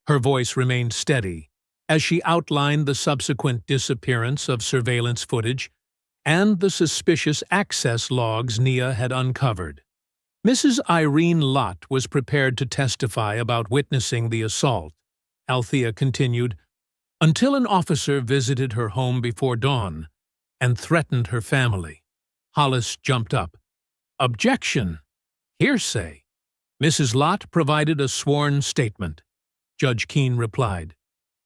Her voice remained steady as she outlined the subsequent disappearance of surveillance footage and the suspicious access logs Nia had uncovered. Mrs. Irene Lott was prepared to testify about witnessing the assault. Althea continued, until an officer visited her home before dawn and threatened her family. Hollis jumped up. Objection! Hearsay! Mrs. Lott provided a sworn statement. Judge Keane replied,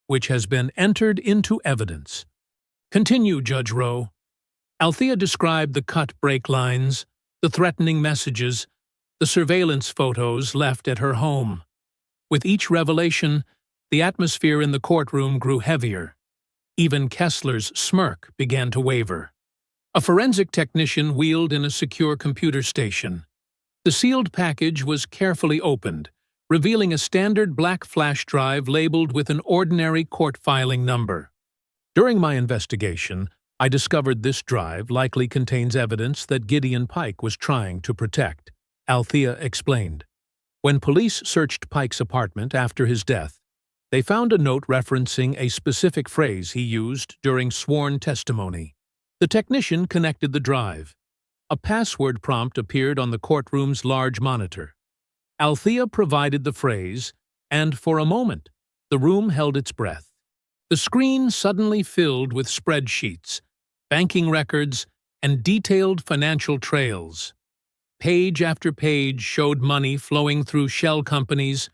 which has been entered into evidence. Continue, Judge Rowe. Althea described the cut brake lines, the threatening messages, the surveillance photos left at her home. With each revelation, the atmosphere in the courtroom grew heavier. Even Kesler's smirk began to waver. A forensic technician wheeled in a secure computer station. The sealed package was carefully opened, revealing a standard black flash drive labeled with an ordinary court filing number. During my investigation, I discovered this drive likely contains evidence that Gideon Pike was trying to protect, Althea explained. When police searched Pike's apartment after his death, they found a note referencing a specific phrase he used during sworn testimony. The technician connected the drive. A password prompt appeared on the courtroom's large monitor. Althea provided the phrase, and for a moment, the room held its breath. The screen suddenly filled with spreadsheets, banking records, and detailed financial trails. Page after page showed money flowing through shell companies,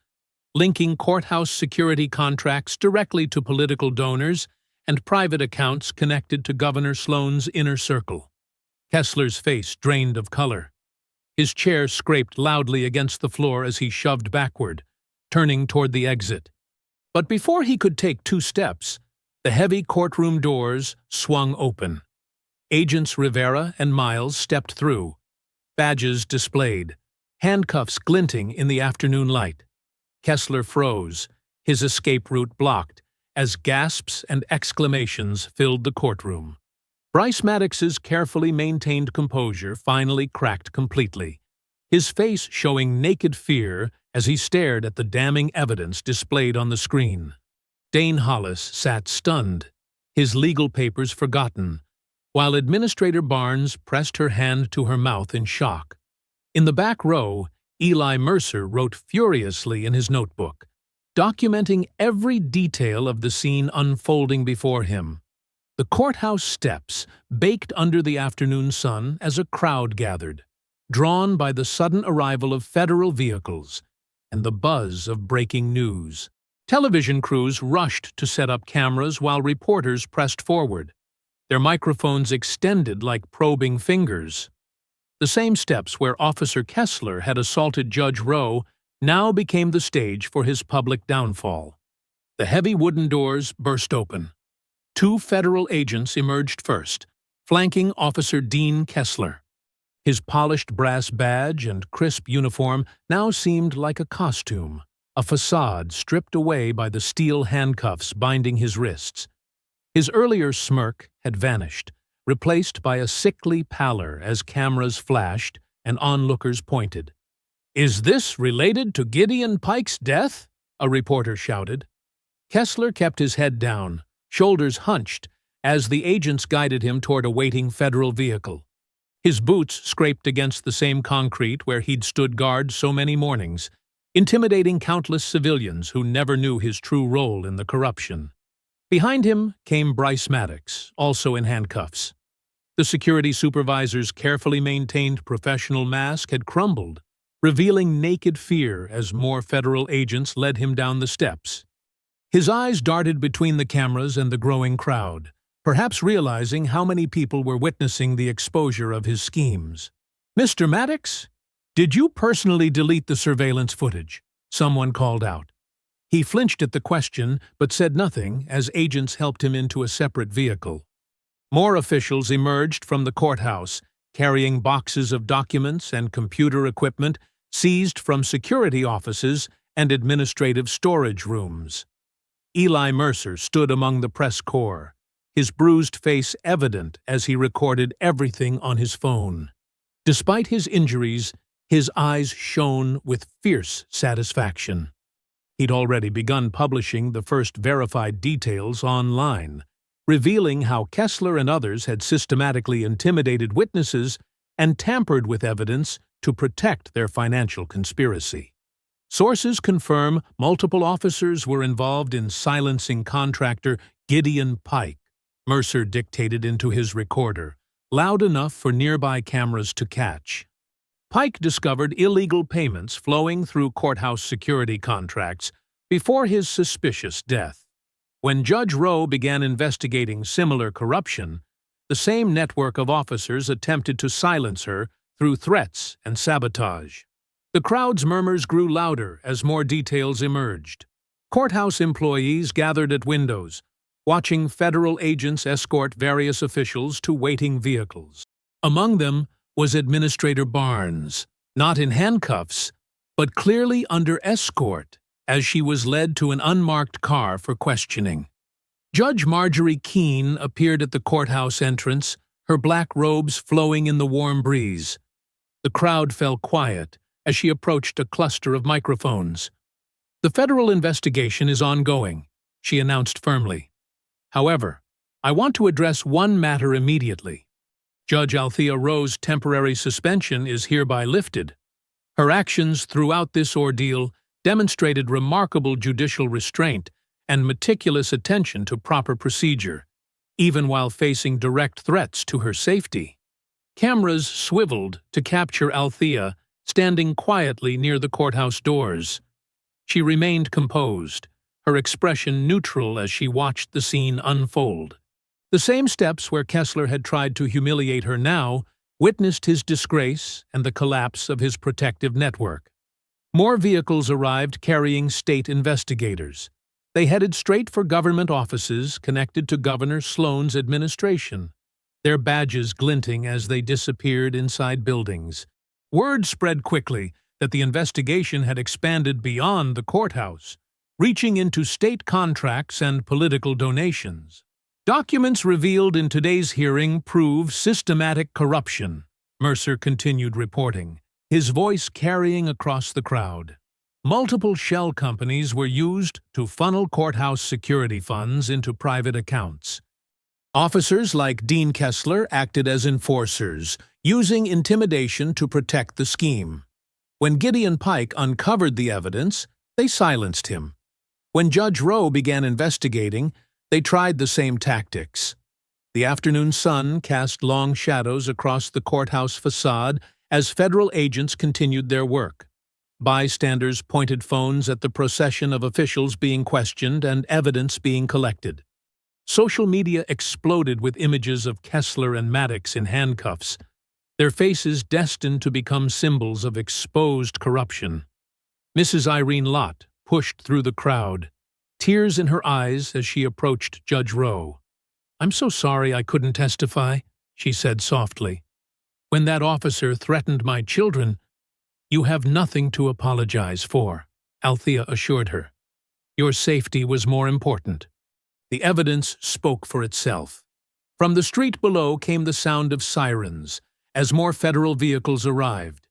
linking courthouse security contracts directly to political donors and private accounts connected to Governor Sloan's inner circle. Kesler's face drained of color. His chair scraped loudly against the floor as he shoved backward, turning toward the exit. But before he could take 2 steps, the heavy courtroom doors swung open. Agents Rivera and Miles stepped through, badges displayed, handcuffs glinting in the afternoon light. Kesler froze, his escape route blocked, as gasps and exclamations filled the courtroom. Bryce Maddox's carefully maintained composure finally cracked completely, his face showing naked fear as he stared at the damning evidence displayed on the screen. Dane Hollis sat stunned, his legal papers forgotten, while Administrator Barnes pressed her hand to her mouth in shock. In the back row, Eli Mercer wrote furiously in his notebook, documenting every detail of the scene unfolding before him. The courthouse steps baked under the afternoon sun as a crowd gathered, drawn by the sudden arrival of federal vehicles and the buzz of breaking news. Television crews rushed to set up cameras while reporters pressed forward, their microphones extended like probing fingers. The same steps where Officer Kesler had assaulted Judge Rowe now became the stage for his public downfall. The heavy wooden doors burst open. 2 federal agents emerged first, flanking Officer Dean Kesler. His polished brass badge and crisp uniform now seemed like a costume, a facade stripped away by the steel handcuffs binding his wrists. His earlier smirk had vanished, replaced by a sickly pallor as cameras flashed and onlookers pointed. "Is this related to Gideon Pike's death?" a reporter shouted. Kesler kept his head down, shoulders hunched, as the agents guided him toward a waiting federal vehicle. His boots scraped against the same concrete where he'd stood guard so many mornings, intimidating countless civilians who never knew his true role in the corruption. Behind him came Bryce Maddox, also in handcuffs. The security supervisor's carefully maintained professional mask had crumbled, revealing naked fear as more federal agents led him down the steps. His eyes darted between the cameras and the growing crowd, perhaps realizing how many people were witnessing the exposure of his schemes. "Mr. Maddox, did you personally delete the surveillance footage?" someone called out. He flinched at the question but said nothing as agents helped him into a separate vehicle. More officials emerged from the courthouse, carrying boxes of documents and computer equipment seized from security offices and administrative storage rooms. Eli Mercer stood among the press corps, his bruised face evident as he recorded everything on his phone. Despite his injuries, his eyes shone with fierce satisfaction. He'd already begun publishing the first verified details online, revealing how Kesler and others had systematically intimidated witnesses and tampered with evidence to protect their financial conspiracy. Sources confirm multiple officers were involved in silencing contractor Gideon Pike, Mercer dictated into his recorder, loud enough for nearby cameras to catch. Pike discovered illegal payments flowing through courthouse security contracts before his suspicious death. When Judge Rowe began investigating similar corruption, the same network of officers attempted to silence her through threats and sabotage. The crowd's murmurs grew louder as more details emerged. Courthouse employees gathered at windows, watching federal agents escort various officials to waiting vehicles. Among them was Administrator Barnes, not in handcuffs, but clearly under escort, as she was led to an unmarked car for questioning. Judge Marjorie Keane appeared at the courthouse entrance, her black robes flowing in the warm breeze. The crowd fell quiet as she approached a cluster of microphones. "The federal investigation is ongoing," she announced firmly. "However, I want to address one matter immediately. Judge Althea Rowe's temporary suspension is hereby lifted. Her actions throughout this ordeal demonstrated remarkable judicial restraint and meticulous attention to proper procedure, even while facing direct threats to her safety." Cameras swiveled to capture Althea standing quietly near the courthouse doors. She remained composed, her expression neutral as she watched the scene unfold. The same steps where Kesler had tried to humiliate her now witnessed his disgrace and the collapse of his protective network. More vehicles arrived carrying state investigators. They headed straight for government offices connected to Governor Sloan's administration, their badges glinting as they disappeared inside buildings. Word spread quickly that the investigation had expanded beyond the courthouse, reaching into state contracts and political donations. "Documents revealed in today's hearing prove systematic corruption," Mercer continued reporting, his voice carrying across the crowd. "Multiple shell companies were used to funnel courthouse security funds into private accounts. Officers like Dean Kesler acted as enforcers, using intimidation to protect the scheme. When Gideon Pike uncovered the evidence, they silenced him. When Judge Rowe began investigating, they tried the same tactics. The afternoon sun cast long shadows across the courthouse facade as federal agents continued their work. Bystanders pointed phones at the procession of officials being questioned and evidence being collected. Social media exploded with images of Kesler and Maddox in handcuffs, their faces destined to become symbols of exposed corruption. Mrs. Irene Lott pushed through the crowd, tears in her eyes as she approached Judge Rowe. "I'm so sorry I couldn't testify," she said softly. "When that officer threatened my children—" "You have nothing to apologize for," Althea assured her. "Your safety was more important." The evidence spoke for itself. From the street below came the sound of sirens as more federal vehicles arrived.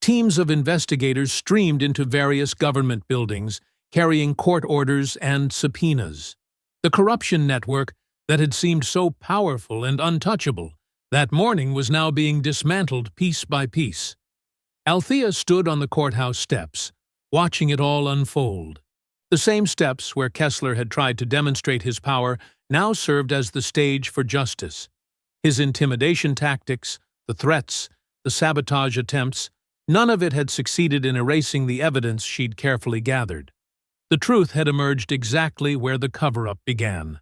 Teams of investigators streamed into various government buildings, carrying court orders and subpoenas. The corruption network that had seemed so powerful and untouchable that morning was now being dismantled piece by piece. Althea stood on the courthouse steps, watching it all unfold. The same steps where Kesler had tried to demonstrate his power now served as the stage for justice. His intimidation tactics, the threats, the sabotage attempts, none of it had succeeded in erasing the evidence she'd carefully gathered. The truth had emerged exactly where the cover-up began.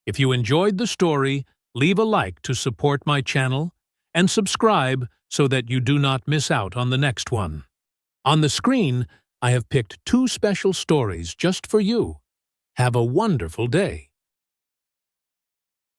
If you enjoyed the story, leave a like to support my channel and subscribe so that you do not miss out on the next one. On the screen, I have picked 2 special stories just for you. Have a wonderful day.